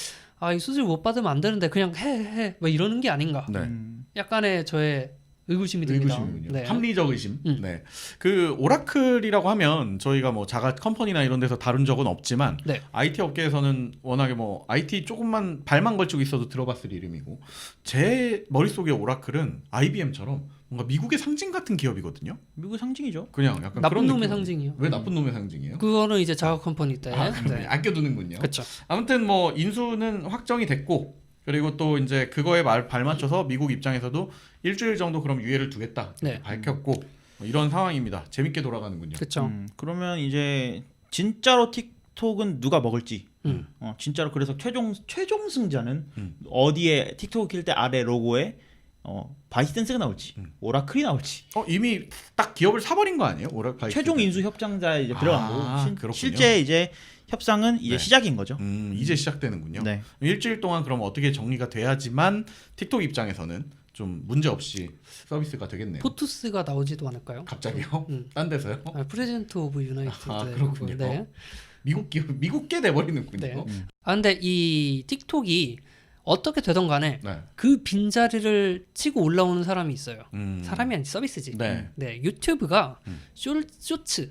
이 수수료 못 받으면 안 되는데 그냥 해 뭐 이러는 게 아닌가.
네.
약간의 저의 의구심이 듭니다.
의구심이군요.
네.
합리적 의심. 네. 그 오라클이라고 하면 저희가 뭐 자가 컴퍼니나 이런 데서 다룬 적은 없지만
네.
IT 업계에서는 워낙에 뭐 IT 조금만 발만 걸치고 있어도 들어봤을 이름이고 제 머릿속에 오라클은 IBM처럼 뭔가 미국의 상징 같은 기업이거든요.
미국의 상징이죠.
그냥 약간
나쁜
그런
놈의
느낌.
상징이요.
왜 나쁜 놈의 상징이에요?
그거는 이제 자가 컴퍼니 때. 네.
아껴두는군요.
그렇죠.
아무튼 뭐 인수는 확정이 됐고 그리고 또 이제 그거에 발맞춰서 미국 입장에서도 일주일 정도 그럼 유예를 두겠다
네.
밝혔고 뭐 이런 상황입니다. 재밌게 돌아가는군요.
그렇죠.
그러면 이제 진짜로 틱톡은 누가 먹을지.
음.
진짜로 그래서 최종 승자는 어디에 틱톡 킬 때 아래 로고에 바이스댄스가 나올지 오라클이 나올지
이미 딱 기업을 사버린 거 아니에요? 오라클
최종 인수 협상자에 이제 들어간 거고
그렇군요.
실제 이제 협상은 이제
네.
시작인 거죠.
이제 시작되는군요.
네.
일주일 동안 그럼 어떻게 정리가 돼야지만 틱톡 입장에서는 좀 문제 없이 서비스가 되겠네요.
포투스가 나오지도 않을까요?
갑자기요? 딴 데서요?
프레젠트 오브 유나이티드.
그렇군요.
네.
미국계 돼버리는군요.
네. 근데 이 틱톡이 어떻게 되던 간에
네.
그 빈자리를 치고 올라오는 사람이 있어요.
음.
사람이 아닌 서비스지.
네.
유튜브가 쇼츠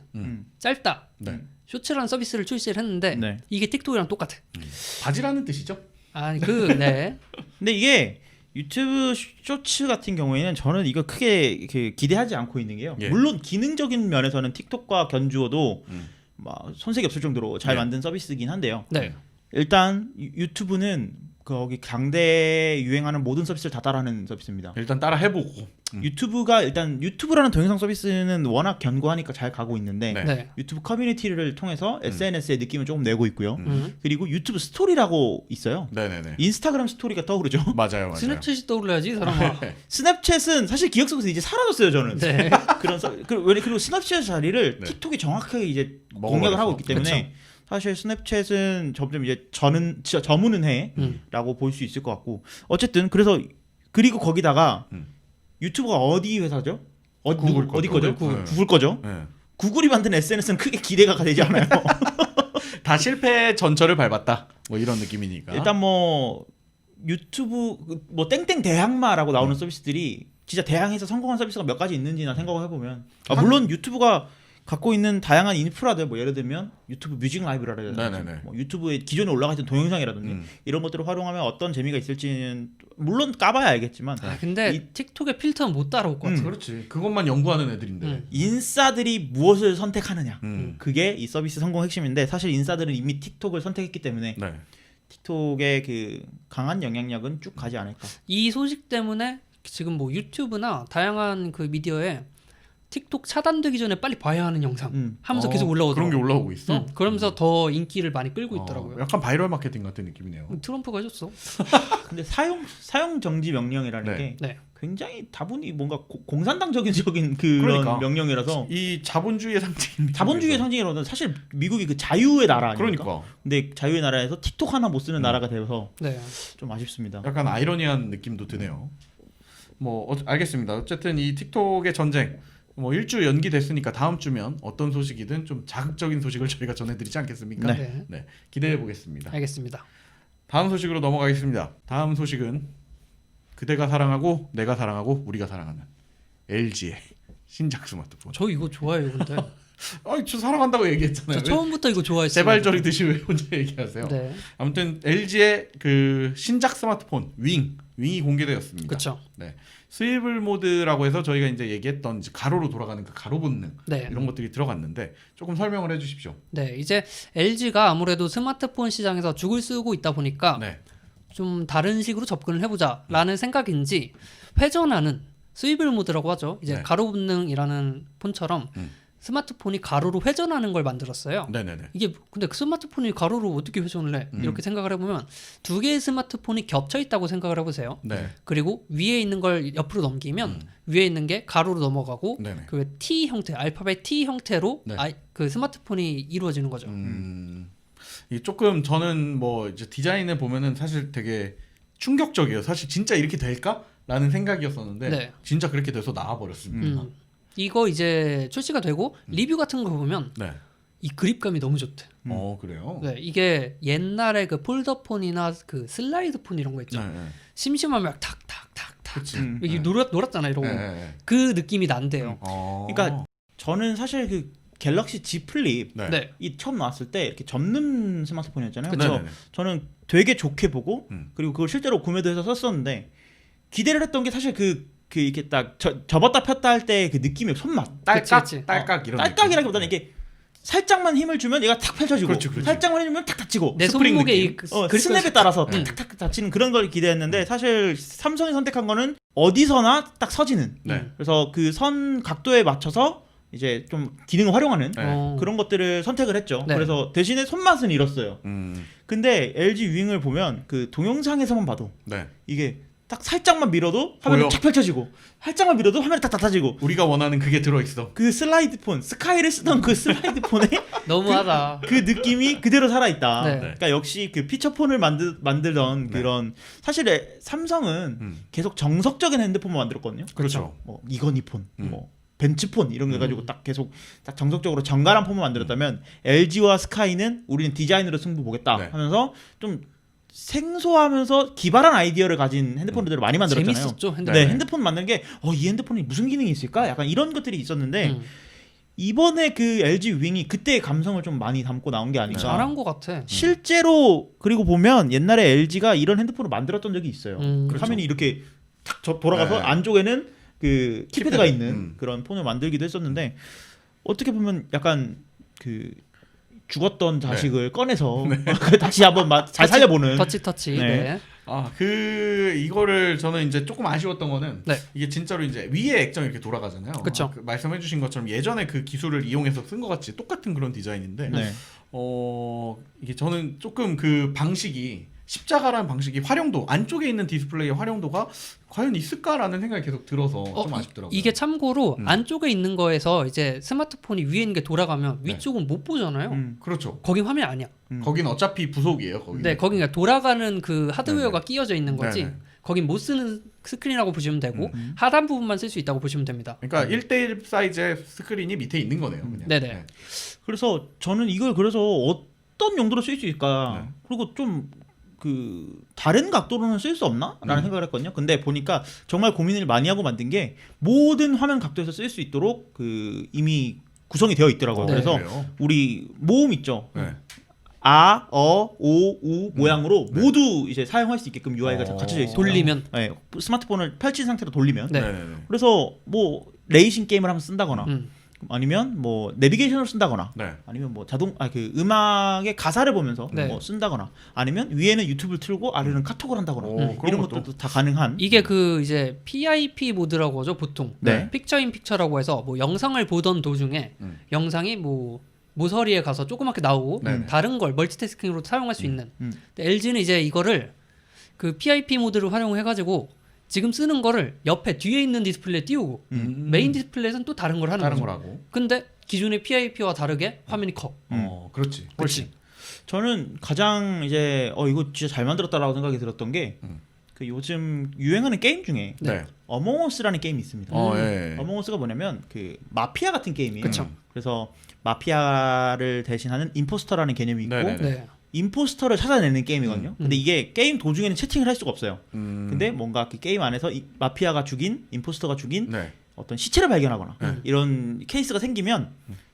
짧다.
네.
쇼츠라는 서비스를 출시를 했는데
네.
이게 틱톡이랑 똑같아.
바지라는 뜻이죠?
아니 네.
근데 이게 유튜브 쇼츠 같은 경우에는 저는 이거 크게 기대하지 않고 있는 게요.
예.
물론 기능적인 면에서는 틱톡과 견주어도 막 손색이 없을 정도로 잘
네.
만든 서비스이긴 한데요.
네.
일단 유튜브는 거기 강대에 유행하는 모든 서비스를 다 따라하는 서비스입니다.
일단 따라 해보고.
유튜브가 일단 유튜브라는 동영상 서비스는 워낙 견고하니까 잘 가고 있는데
네.
네.
유튜브 커뮤니티를 통해서 SNS의 느낌을 조금 내고 있고요. 그리고 유튜브 스토리라고 있어요.
네네네.
인스타그램 스토리가 떠오르죠.
맞아요.
스냅챗이 떠올라야지 사람아.
스냅챗은 사실 기억 속에서 이제 사라졌어요. 저는
네.
그리고 스냅챗 자리를
네.
틱톡이 정확하게 이제
먹어버렸어.
공략을 하고 있기 때문에 사실 스냅챗은 점점 이제 저무는 해라고 볼 수 있을 것 같고 어쨌든 그리고 거기다가 유튜브가 어디 회사죠?
구글
어디 거죠?
구글.
구글 거죠?
네.
구글이 만든 SNS는 크게 기대가 되지 않아요.
다 실패의 전철을 밟았다. 뭐 이런 느낌이니까.
일단 뭐 유튜브 뭐 땡땡 대항마라고 나오는 서비스들이 진짜 대항해서 성공한 서비스가 몇 가지 있는지나 생각을 해보면 물론 유튜브가 갖고 있는 다양한 인프라들 뭐 예를 들면 유튜브 뮤직 라이브라든지
네네네.
뭐 유튜브에 기존에 올라가 있던 동영상이라든지 이런 것들을 활용하면 어떤 재미가 있을지는 물론 까봐야 알겠지만
근데 틱톡의 필터는 못 따라올 것 같아.
그렇지. 그것만 연구하는 애들인데.
인싸들이 무엇을 선택하느냐 그게 이 서비스 성공 핵심인데 사실 인싸들은 이미 틱톡을 선택했기 때문에
네.
틱톡의 그 강한 영향력은 쭉 가지 않을까.
이 소식 때문에 지금 뭐 유튜브나 다양한 그 미디어에 틱톡 차단되기 전에 빨리 봐야 하는 영상 하면서 계속 올라오더라고요.
그런 게 올라오고 있어.
그러면서 더 인기를 많이 끌고 있더라고요.
약간 바이럴 마케팅 같은 느낌이네요.
트럼프가 해줬어.
근데 사용 정지 명령이라는
네.
게
네.
굉장히 다분히 뭔가 공산당적인 그런
그러니까.
명령이라서
이 자본주의의 상징.
자본주의의 상징이라는 사실 미국이 그 자유의 나라 아닙니까?
그러니까.
근데 자유의 나라에서 틱톡 하나 못 쓰는 나라가 되어서
네.
좀 아쉽습니다.
약간 아이러니한 느낌도 드네요. 뭐 알겠습니다. 어쨌든 이 틱톡의 전쟁 뭐 일주 연기됐으니까 다음 주면 어떤 소식이든 좀 자극적인 소식을 저희가 전해드리지 않겠습니까?
네.
네, 기대해 보겠습니다.
알겠습니다.
다음 소식으로 넘어가겠습니다. 다음 소식은 그대가 사랑하고 내가 사랑하고 우리가 사랑하는 LG의 신작 스마트폰.
저 이거 좋아해요, 근데.
저 사랑한다고 얘기했잖아요.
저 처음부터 이거 좋아했어요.
제발 저리듯이 왜 혼자 얘기하세요?
네.
아무튼 LG의 그 신작 스마트폰 윙 윙이 공개되었습니다.
그렇죠.
스위블 모드라고 해서 저희가 이제 얘기했던 이제 가로로 돌아가는 그 가로 본능
네.
이런 것들이 들어갔는데 조금 설명을 해주십시오.
네, 이제 LG가 아무래도 스마트폰 시장에서 죽을 쓰고 있다 보니까
네.
좀 다른 식으로 접근을 해보자라는 생각인지 회전하는 스위블 모드라고 하죠. 이제
네.
가로 본능이라는 폰처럼 스마트폰이 가로로 회전하는 걸 만들었어요.
네네네.
이게 근데 그 스마트폰이 가로로 어떻게 회전을 해? 이렇게 생각을 해보면 두 개의 스마트폰이 겹쳐 있다고 생각을 해보세요.
네.
그리고 위에 있는 걸 옆으로 넘기면 위에 있는 게 가로로 넘어가고
네네.
그 T 형태, 알파벳 T 형태로
네.
그 스마트폰이 이루어지는 거죠.
이 조금 저는 뭐 이제 디자인을 보면은 사실 되게 충격적이에요. 사실 진짜 이렇게 될까?라는 생각이었었는데
네.
진짜 그렇게 돼서 나와 버렸습니다.
이거 이제 출시가 되고 리뷰 같은 거 보면
네.
이 그립감이 너무 좋대.
그래요.
네, 이게 옛날에 그 폴더폰이나 그 슬라이드폰 이런 거 있죠.
네.
심심하면 막 탁탁탁탁
그치.
여기 놀았잖아 이러고
네.
그 느낌이 난대요.
그러니까 저는 사실 그 갤럭시 Z 플립
네.
네,
이 처음 나왔을 때 이렇게 접는 스마트폰이었잖아요.
그쵸.
그래서
네네네.
저는 되게 좋게 보고
음.
그리고 그걸 실제로 구매도 해서 썼었는데 기대를 했던 게 사실 그 이렇게 딱 접었다 폈다 할 때 그 느낌이 손맛
딸깍
그치.
딸깍 이런
딸깍이라기보다는 이게 살짝만 힘을 주면 얘가 탁 펼쳐지고
그렇지.
살짝만 힘을 탁 닫히고
내
스프링
손목에
느낌.
이 그립을
스냅에 따라서
음.
탁탁탁 닫히는 그런 걸 기대했는데 사실 삼성이 선택한 거는 어디서나 딱 서지는
네.
그래서 그 선 각도에 맞춰서 이제 좀 기능을 활용하는
네.
그런 것들을 선택을 했죠.
네.
그래서 대신에 손맛은 잃었어요. 근데 LG 윙을 보면 그 동영상에서만 봐도
네.
이게 딱 살짝만 밀어도 화면이
보여.
탁 펼쳐지고 살짝만 밀어도 화면이 딱 닫아지고
우리가 원하는 그게 들어 있어.
그 슬라이드폰 스카이를 쓰던 그 슬라이드폰에
너무하다.
그 느낌이 그대로 살아있다.
네.
그러니까 역시 그 피처폰을 만들던
네.
그런 사실 삼성은 계속 정석적인 핸드폰만 만들었거든요.
그렇죠.
뭐 이건희 폰, 뭐 벤츠폰 이런 거 가지고 딱 계속 딱 정석적으로 정갈한 폰만 만들었다면 LG와 스카이는 우리는 디자인으로 승부 보겠다
네.
하면서 좀 생소하면서 기발한 아이디어를 가진 핸드폰들을 많이 만들었잖아요.
재밌었죠 핸드폰.
네, 핸드폰 만드는 게 이 핸드폰이 무슨 기능이 있을까? 약간 이런 것들이 있었는데 이번에 그 LG 윙이 그때의 감성을 좀 많이 담고 나온 게 아닌가.
잘한 것 같아.
실제로 그리고 보면 옛날에 LG가 이런 핸드폰을 만들었던 적이 있어요. 그
그렇죠.
화면이 이렇게 탁 돌아가서
네.
안쪽에는 그 키패드가
키패드.
있는 그런 폰을 만들기도 했었는데 어떻게 보면 약간 그 죽었던 자식을 꺼내서 다시 한번 잘 살려보는.
터치.
네.
네.
이거를 저는 이제 조금 아쉬웠던 거는
네.
이게 진짜로 이제 위에 액정이 이렇게 돌아가잖아요.
그쵸.
말씀해주신 것처럼 예전에 그 기술을 이용해서 쓴 것 같이 똑같은 그런 디자인인데,
네.
이게 저는 조금 그 방식이 십자가라는 방식이 활용도 안쪽에 있는 디스플레이의 활용도가 과연 있을까라는 생각이 계속 들어서 좀 아쉽더라고요.
이게 참고로 안쪽에 있는 거에서 이제 스마트폰이 위에 있는 게 돌아가면
네.
위쪽은 못 보잖아요.
그렇죠.
거기 화면이 아니야.
거긴 어차피 부속이에요. 거기.
네, 거기 그냥 돌아가는 그 하드웨어가 끼워져 있는 거지.
네네.
거긴 못 쓰는 스크린이라고 보시면 되고 하단 부분만 쓸 수 있다고 보시면 됩니다.
그러니까 1대1 사이즈의 스크린이 밑에 있는 거네요. 그냥.
네네.
그래서 저는 이걸 그래서 어떤 용도로 쓸 수 있을까?
네.
그리고 좀 그 다른 각도로는 쓸 수 없나? 라는 생각을 했거든요. 근데 보니까 정말 고민을 많이 하고 만든 게 모든 화면 각도에서 쓸 수 있도록 그 이미 구성이 되어 있더라고요.
네.
그래서
그래요?
우리 모음 있죠.
네.
아, 오, 우 모양으로 모두 이제 사용할 수 있게끔 UI가 갖춰져 있어요.
돌리면.
네, 스마트폰을 펼친 상태로 돌리면.
네.
네네네.
그래서 뭐 레이싱 게임을 한번 쓴다거나 아니면 뭐 내비게이션을 쓴다거나
네.
아니면 뭐 그 음악의 가사를 보면서
네.
뭐 쓴다거나 아니면 위에는 유튜브를 틀고 아래는 카톡을 한다거나
그런
이런
것도.
것들도 다 가능한.
이게 그 이제 PIP 모드라고 하죠 보통.
네.
픽처 인 픽처라고 해서 뭐 영상을 보던 도중에 영상이 뭐 모서리에 가서 조그맣게 나오고
네네.
다른 걸 멀티태스킹으로 사용할 수 있는.
음.
근데 LG는 이제 이거를 그 PIP 모드를 활용해가지고 지금 쓰는 거를 옆에 뒤에 있는 디스플레이에 띄우고 메인 디스플레이에서는 또 다른 걸 하는
다른
거죠.
거라고.
근데 기존의 PIP와 다르게 화면이 커.
그렇지.
훨씬.
저는 가장 이제 이거 진짜 잘 만들었다라고 생각이 들었던 게 그 요즘 유행하는 게임 중에
네.
어몽어스라는 게임이 있습니다.
예.
어몽어스가 뭐냐면 그 마피아 같은 게임이에요.
그쵸.
그래서 마피아를 대신하는 임포스터라는 개념이 있고
네네네.
네.
임포스터를 찾아내는 게임이거든요. 근데 이게 게임 도중에는 채팅을 할 수가 없어요.
음.
근데 뭔가 그 게임 안에서 마피아가 죽인 임포스터가 죽인
네.
어떤 시체를 발견하거나 이런 케이스가 생기면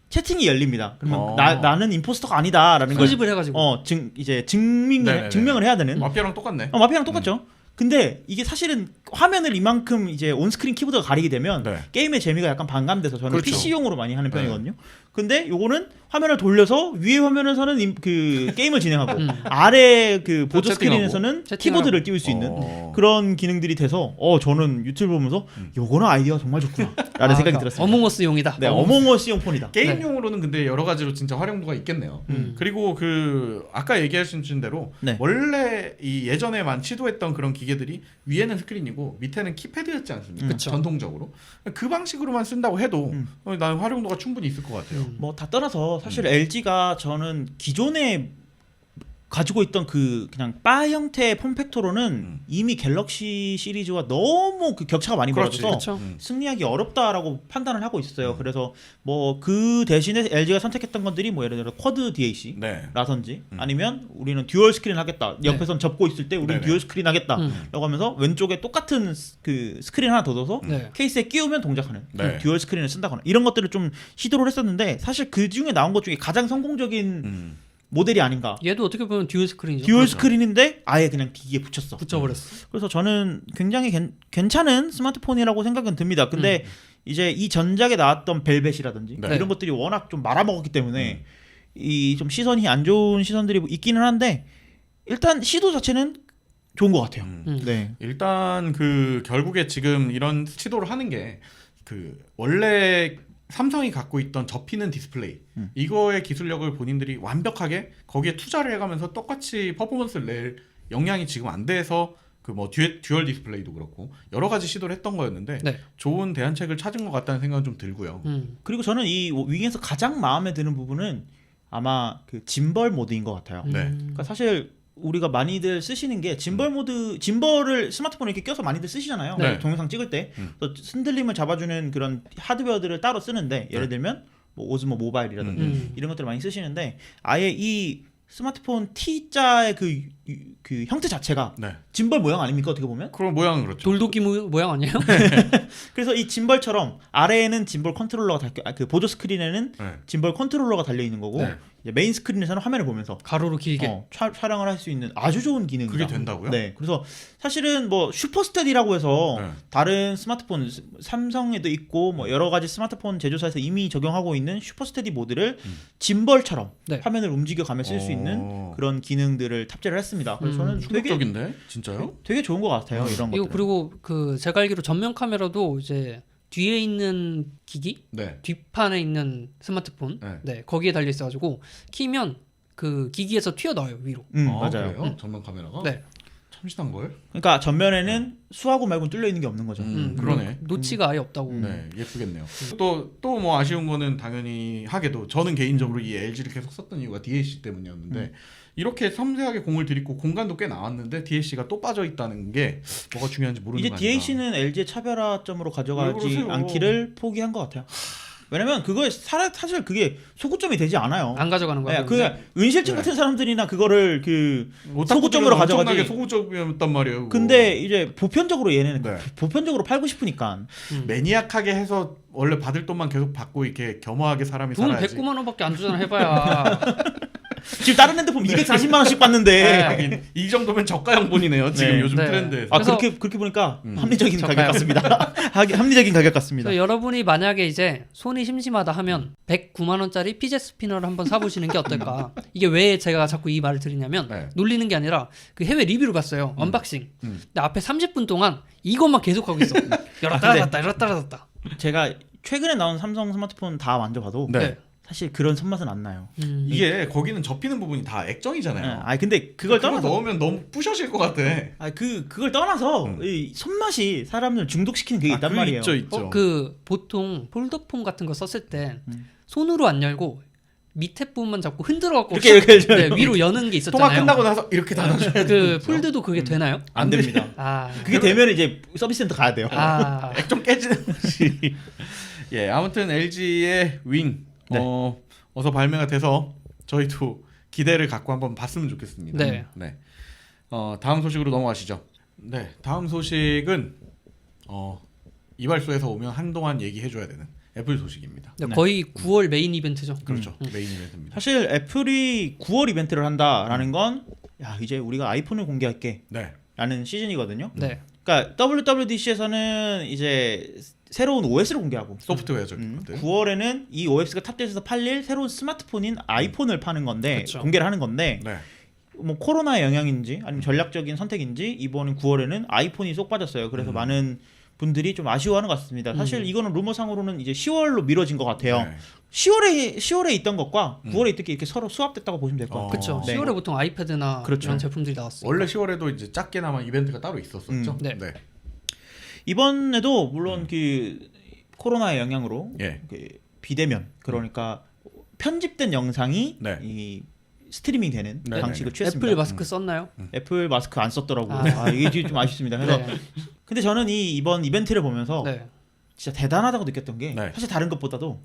채팅이 열립니다. 그러면
어.
나는 임포스터가 아니다라는 걸
소집을 해가지고.
증명을
네네네.
해야 되는
마피아랑 똑같네.
마피아랑 똑같죠. 근데 이게 사실은 화면을 이만큼 이제 온스크린 키보드가 가리게 되면
네.
게임의 재미가 약간 반감돼서 저는
그렇죠.
PC용으로 많이 하는
네.
편이거든요. 근데 요거는 화면을 돌려서 위에 화면에서는 그 게임을 진행하고 아래 그 보조 스크린에서는
채팅하고.
키보드를 띄울 수 있는 그런 기능들이 돼서 저는 유튜브 보면서 요거는 아이디어가 정말 좋구나라는 생각이 들었습니다.
어몽어스용이다.
네, 어몽어스용 폰이다.
게임용으로는 근데 여러 가지로 진짜 활용도가 있겠네요. 그리고 그 아까 얘기하신 대로
네.
원래 이 예전에만 시도했던 그런 기계들이 위에는 스크린이고 밑에는 키패드였지 않습니까?
그쵸.
전통적으로 그 방식으로만 쓴다고 해도 난 활용도가 충분히 있을 것 같아요.
뭐 다 떠나서 사실 LG가 저는 기존에 가지고 있던 그 그냥 바 형태의 폼팩터로는 이미 갤럭시 시리즈와 너무 그 격차가 많이
그렇지.
벌어져서
그렇죠.
승리하기 어렵다라고 판단을 하고 있어요. 그래서 뭐 그 대신에 LG가 선택했던 것들이 뭐 예를 들어 쿼드 DAC
네.
라든지 아니면 우리는 듀얼 스크린 하겠다. 옆에선 접고 있을 때 우리는
네네.
듀얼 스크린 하겠다라고 하면서 왼쪽에 똑같은 그 스크린 하나 더 둬서
네.
케이스에 끼우면 동작하는
네.
듀얼 스크린을 쓴다거나 이런 것들을 좀 시도를 했었는데 사실 그 중에 나온 것 중에 가장 성공적인 모델이 아닌가.
얘도 어떻게 보면 듀얼 스크린이죠.
듀얼
그렇죠.
스크린인데 아예 그냥 기기에 붙였어.
붙여버렸어.
그래서 저는 굉장히 괜찮은 스마트폰이라고 생각은 듭니다. 근데 이제 이 전작에 나왔던 벨벳이라든지
네.
이런 것들이 워낙 좀 말아먹었기 때문에 이 좀 시선이 안 좋은 시선들이 있기는 한데 일단 시도 자체는 좋은 것 같아요. 네.
일단 그 결국에 지금 이런 시도를 하는 게 그 원래 삼성이 갖고 있던 접히는 디스플레이 이거의 기술력을 본인들이 완벽하게 거기에 투자를 해가면서 똑같이 퍼포먼스를 낼 역량이 지금 안 돼서 그 뭐 듀얼 디스플레이도 그렇고 여러 가지 시도를 했던 거였는데
네.
좋은 대안책을 찾은 것 같다는 생각은 좀 들고요.
그리고 저는 이 윙에서 가장 마음에 드는 부분은 아마 그 짐벌 모드인 것 같아요.
네.
그러니까 사실 우리가 많이들 쓰시는 게 짐벌 모드, 짐벌을 스마트폰에 이렇게 껴서 많이들 쓰시잖아요.
네.
동영상 찍을 때 그래서 흔들림을 잡아주는 그런 하드웨어들을 따로 쓰는데 예를 들면 뭐 오즈모 모바일이라든지 이런 것들을 많이 쓰시는데 아예 이 스마트폰 T자의 그 형태 자체가
네.
짐벌 모양 아닙니까 어떻게 보면?
그런 모양은 그렇죠.
돌도끼 모양 아니에요?
그래서 이 짐벌처럼 아래에는 짐벌 컨트롤러가 그 보조 스크린에는
네.
짐벌 컨트롤러가 달려 있는 거고
네.
이제 메인 스크린에서는 화면을 보면서
가로로 길게.
촬영을 할 수 있는 아주 좋은 기능이다.
그게 된다고요?
네. 그래서 사실은 뭐 슈퍼스테디라고 해서
네.
다른 스마트폰 삼성에도 있고 뭐 여러 가지 스마트폰 제조사에서 이미 적용하고 있는 슈퍼스테디 모드를 짐벌처럼
네.
화면을 움직여가며 쓸 수 있는 그런 기능들을 탑재를 했습니다. 그래서 저는 되게
충격적인데 진짜요?
되게 좋은 것 같아요. 이런
이거
것들.
그리고 그 제가 알기로 전면 카메라도 이제 뒤에 있는 기기,
네.
뒷판에 있는 스마트폰,
네.
네 거기에 달려 있어가지고 키면 그 기기에서 튀어 나와요 위로.
맞아요.
그래요? 전면 카메라가?
네.
참신한 걸?
그러니까 전면에는 수하고 말고 뚫려 있는 게 없는 거죠.
그러네.
노치가 아예 없다고.
네, 예쁘겠네요. 또 뭐 아쉬운 거는 당연히 하게도 저는 개인적으로 이 LG를 계속 썼던 이유가 DAC 때문이었는데 이렇게 섬세하게 공을 들이고 공간도 꽤 나왔는데 DAC가 또 빠져 있다는 게 뭐가 중요한지 모르는
이제
거 아닌가.
DAC는 LG의 차별화점으로
왜
가져가지
그러세요?
않기를 포기한 것 같아요. 왜냐면 그거에 사실 그게 소구점이 되지 않아요.
안 가져가는 거야.
네, 그 은실증 같은 사람들이나 그거를 그
오타쿠들은
소구점으로
엄청나게
가져가지.
소구점이었단 말이에요. 그거.
근데 이제 보편적으로 얘네는
네.
보편적으로 팔고 싶으니까
매니악하게 해서 원래 받을 돈만 계속 받고 이렇게 겸허하게 사람이
돈
살아야지.
109만 원밖에 안 주잖아 해봐야.
지금 다른 핸드폰 240만 원씩 받는데
네.
하긴 이 정도면 저가형본이네요. 지금
네.
요즘
네.
트렌드에서.
아
그래서-
그렇게 보니까 합리적인 가격
저가요.
같습니다. 합리적인 가격 같습니다.
그래서 여러분이 만약에 이제 손이 심심하다 하면 109만 원짜리 피젯 스피너를 한번 사보시는 게 어떨까? 이게 왜 제가 자꾸 이 말을 드리냐면
네.
놀리는 게 아니라 그 해외 리뷰를 봤어요. 언박싱. 근데 앞에 30분 동안 이것만 계속하고 있어. 열었다
근데-
닫았다 열었다 닫았다.
제가 최근에 나온 삼성 스마트폰 다 만져봐도
네.
사실 그런 손맛은 안 나요.
이게 거기는 접히는 부분이 다 액정이잖아요.
아 근데 그걸 떠나서
넣으면 너무 부셔질 것 같아.
그걸 떠나서 이 손맛이 사람을 중독시키는 그게 있단
그거
말이에요.
있죠.
그 보통 폴더폰 같은 거 썼을 때 손으로 안 열고 밑에 부분만 잡고 흔들어 갖고
이렇게
네, 위로 여는 게 있었잖아요.
통화 끝나고 나서 이렇게 닫아줘야 돼.
그 폴드도 그게 되나요?
안 됩니다.
아.
그게 되면 이제 서비스 센터 가야 돼요.
아.
액정 깨지는 거지. 예, 아무튼 LG의 윙
네.
어서 발매가 돼서 저희도 기대를 갖고 한번 봤으면 좋겠습니다.
네.
다음 소식으로 넘어가시죠. 네, 다음 소식은 이발소에서 오면 한동안 얘기해줘야 되는 애플 소식입니다.
네, 거의 9월 메인 이벤트죠.
그렇죠, 메인 이벤트입니다.
사실 애플이 9월 이벤트를 한다라는 건 야, 이제 우리가 아이폰을 공개할게.
네,
라는 시즌이거든요.
네.
그러니까 WWDC에서는 이제 새로운 OS를 공개하고
소프트웨어죠.
9월에는 이 OS가 탑재해서 팔릴 새로운 스마트폰인 아이폰을 파는 건데
그쵸.
공개를 하는 건데
네.
뭐 코로나의 영향인지 아니면 전략적인 선택인지 이번 9월에는 아이폰이 쏙 빠졌어요. 그래서 많은 분들이 좀 아쉬워하는 것 같습니다. 사실 이거는 루머상으로는 이제 10월로 미뤄진 것 같아요.
네.
10월에 있던 것과 9월에 있던 게 이렇게 서로 수합됐다고 보시면 될 것 같아요.
그렇죠.
네.
10월에 보통 아이패드나
그렇죠.
이런 제품들이 나왔어요.
원래 10월에도 이제 작게나마 이벤트가 따로 있었었죠.
네.
이번에도 물론 그 코로나의 영향으로
예.
그 비대면 그러니까 편집된 영상이
네.
이 스트리밍 되는
네,
방식을
네,
취했습니다.
애플 마스크 썼나요?
애플 마스크 안 썼더라고요. 아, 이게 좀 아쉽습니다. 그래서
네.
근데 저는 이번 이벤트를 보면서
네.
진짜 대단하다고 느꼈던 게
네.
사실 다른 것보다도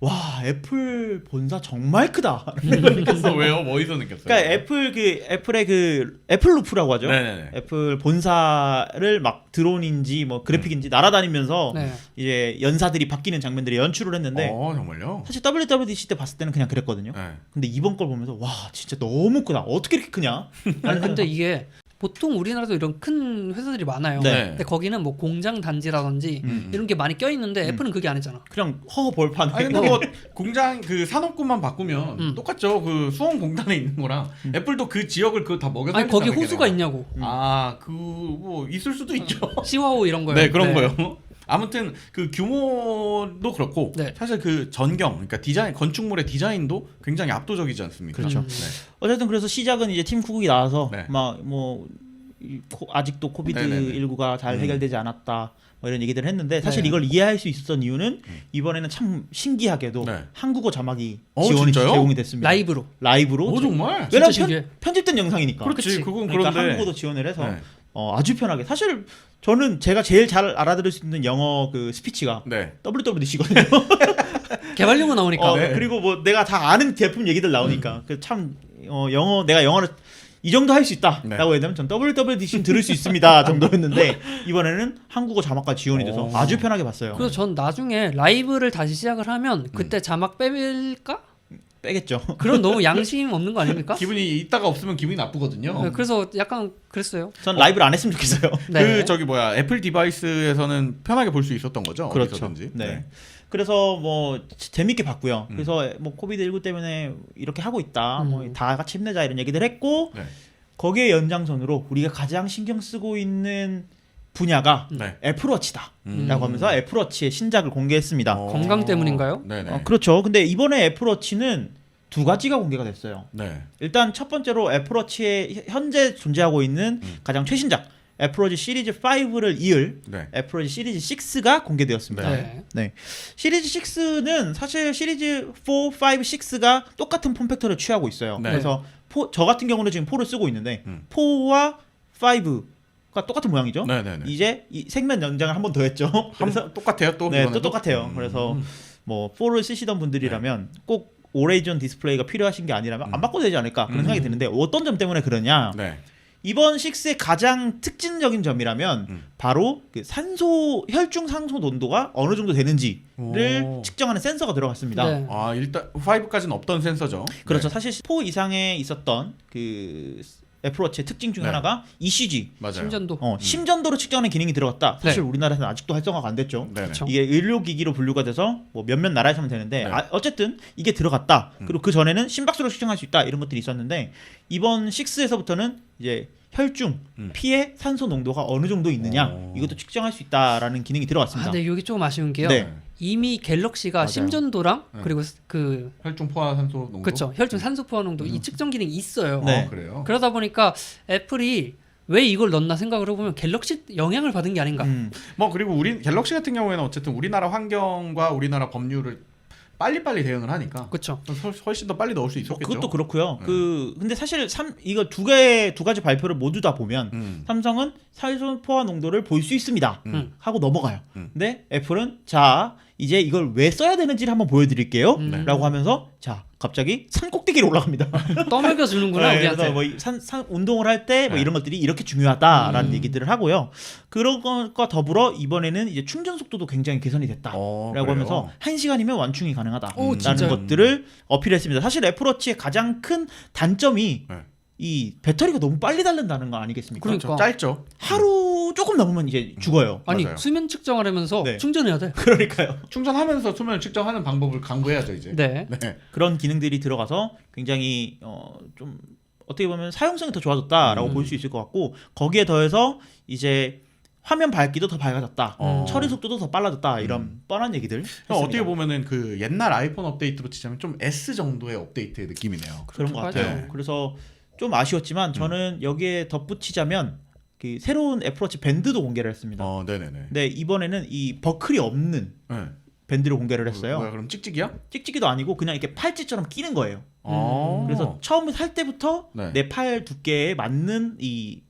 와 애플 본사 정말 크다.
느꼈어. 왜요? 뭐에서 느꼈어요?
그러니까 애플의 그 애플 루프라고 하죠.
네네네.
애플 본사를 막 드론인지 뭐 그래픽인지 날아다니면서
네.
이제 연사들이 바뀌는 장면들이 연출을 했는데
정말요?
사실 WWDC 때 봤을 때는 그냥 그랬거든요.
네.
근데 이번 걸 보면서 와 진짜 너무 크다. 어떻게 이렇게 크냐?
아니 근데 이게 보통 우리나라도 이런 큰 회사들이 많아요.
네.
근데 거기는 뭐 공장 단지라든지 이런 게 많이 껴 있는데 애플은 그게 아니잖아.
그냥 허허 벌판.
아니 근데 뭐 공장 그 산업군만 바꾸면 똑같죠. 그 수원 공단에 있는 거랑 애플도 그 지역을 그거 다 먹여
아니
살리잖아요.
거기
걔네가.
호수가 있냐고.
그 뭐 있을 수도 있죠.
시와호 이런 거요.
네, 그런 거요. 아무튼 그 규모도 그렇고
네.
사실 그 전경 그러니까 디자인 건축물의 디자인도 굉장히 압도적이지 않습니까?
그렇죠.
음.
네.
어쨌든 그래서 시작은 이제 팀 쿠국이 나와서
네.
막 뭐 아직도 코비드
네네네.
19가 잘 해결되지 않았다. 뭐 이런 얘기들을 했는데 사실
네.
이걸 이해할 수 있었던 이유는 이번에는 참 신기하게도
네.
한국어 자막이
진짜요?
제공이 됐습니다.
라이브로.
라이브로.
오 정말?
진짜
왜냐면
신기해.
편집된 영상이니까.
그렇지.
그치.
그건
그러니까
그런데
한국어도 지원을 해서
네.
아주 편하게. 사실 저는 제가 제일 잘 알아들을 수 있는 영어 그 스피치가
네.
WWDC거든요.
개발용어 나오니까.
네.
그리고 뭐 내가 다 아는 제품 얘기들 나오니까 참 내가 영어를 이 정도 할 수 있다라고
네.
해야 되면 전 WWDC 들을 수 있습니다 정도였는데 이번에는 한국어 자막까지 지원이 돼서
오.
아주 편하게 봤어요.
그래서 전 나중에 라이브를 다시 시작을 하면 그때 자막 뺄까?
빼겠죠.
그런 너무 양심 없는 거 아닙니까?
기분이 있다가 없으면 기분이 나쁘거든요.
네, 그래서 약간 그랬어요.
전 라이브를 안 했으면 좋겠어요.
네.
그 저기 뭐야 애플 디바이스에서는 편하게 볼 수 있었던 거죠?
그렇죠.
어디서든지.
네. 그래서 뭐 재밌게 봤고요. 그래서 뭐 코비드 19 때문에 이렇게 하고 있다. 뭐 다 같이 힘내자 이런 얘기들 했고
네.
거기에 연장선으로 우리가 가장 신경 쓰고 있는 분야가
네.
애플워치다라고 하면서 애플워치의 신작을 공개했습니다.
건강 때문인가요?
네네.
그렇죠. 근데 이번에 애플워치는 두 가지가 공개가 됐어요.
네.
일단 첫 번째로 애플워치의 현재 존재하고 있는 가장 최신작 애플워치 시리즈 5를 이을
네.
애플워치 시리즈 6가 공개되었습니다.
네.
네. 시리즈 6는 사실 시리즈 4, 5, 6가 똑같은 폼팩터를 취하고 있어요.
네.
그래서 저 같은 경우는 지금 4를 쓰고 있는데 4와 5가 똑같은 모양이죠.
네네네.
이제 이 색면 연장을 한 번 더 했죠. 그래서
똑같아요 또.
네,
이번에도?
또 똑같아요. 그래서 뭐 4를 쓰시던 분들이라면 꼭 오레이전 디스플레이가 필요하신 게 아니라면 안 바꿔도 되지 않을까 그런 생각이 드는데 어떤 점 때문에 그러냐?
네.
이번 6의 가장 특징적인 점이라면 바로 그 혈중 산소 농도가 어느 정도 되는지를
오.
측정하는 센서가 들어갔습니다.
네.
일단 5까지는 없던 센서죠.
그렇죠.
네.
사실 4 이상에 있었던 그 애플워치의 특징 중
네.
하나가 ECG,
맞아요.
심전도.
심전도를 측정하는 기능이 들어갔다. 사실
네.
우리나라에서는 아직도 활성화가 안 됐죠.
네네.
그렇죠.
이게 의료기기로 분류가 돼서 뭐 몇몇 나라에서 하면 되는데
네.
어쨌든 이게 들어갔다. 그리고 그 전에는 심박수를 측정할 수 있다 이런 것들이 있었는데 이번 6에서부터는 이제 혈중, 피의 산소 농도가 어느 정도 있느냐
오.
이것도 측정할 수 있다라는 기능이
아,
들어갔습니다.
근데 여기 조금 아쉬운 게요.
네.
이미 갤럭시가
맞아요.
심전도랑
네.
그리고 그
혈중 포화 산소 농도.
그렇죠. 혈중 산소 포화 농도 이 측정 기능이 있어요.
네.
그래요.
그러다 보니까 애플이 왜 이걸 넣나 생각을 해보면 갤럭시 영향을 받은 게 아닌가.
뭐 그리고 우리 갤럭시 같은 경우에는 어쨌든 우리나라 환경과 우리나라 법률을 빨리빨리 대응을 하니까
그렇죠.
훨씬 더 빨리 넣을 수 있었겠죠.
그것도 그렇고요.
네.
근데 사실 이거 두 가지 발표를 모두 다 보면 삼성은 산소 포화 농도를 볼 수 있습니다. 하고 넘어가요. 근데 애플은 자 이제 이걸 왜 써야 되는지를 한번 보여드릴게요. 라고 하면서 자 갑자기 산 꼭대기로 올라갑니다.
떠먹여 주는구나
네,
우리한테.
그래서 뭐 운동을 할 때 뭐
네.
이런 것들이 이렇게 중요하다라는 얘기들을 하고요. 그런 것과 더불어 이번에는 이제 충전 속도도 굉장히 개선이 됐다라고
그래요?
하면서 1시간이면 완충이 가능하다라는
오, 진짜요?
것들을 어필했습니다. 사실 애플워치의 가장 큰 단점이
네.
이 배터리가 너무 빨리 닳는다는 거 아니겠습니까?
그러니까.
그렇죠. 짧죠.
하루 조금 넘으면 이제 죽어요.
아니
맞아요.
수면 측정을 하면서
네.
충전해야 돼.
그러니까요.
충전하면서 수면 측정하는 방법을 강구해야죠 이제.
네.
네.
그런 기능들이 들어가서 굉장히 좀 어떻게 보면 사용성이 더 좋아졌다라고 볼 수 있을 것 같고 거기에 더해서 이제 화면 밝기도 더 밝아졌다, 처리 속도도 더 빨라졌다 이런 뻔한 얘기들.
어떻게 보면은 그 옛날 아이폰 업데이트로 치자면 좀 S 정도의 업데이트의 느낌이네요.
그런 것
맞아요.
같아요. 그래서 좀 아쉬웠지만 저는 여기에 덧붙이자면 그 새로운 애플워치 밴드도 공개를 했습니다.
네네네.
근데 이번에는 이 버클이 없는
네.
밴드를 공개를 했어요.
뭐야, 그럼 찍찍이야?
찍찍이도 아니고 그냥 이렇게 팔찌처럼 끼는 거예요. 그래서
어.
처음에 살 때부터
네.
내 팔 두께에 맞는 이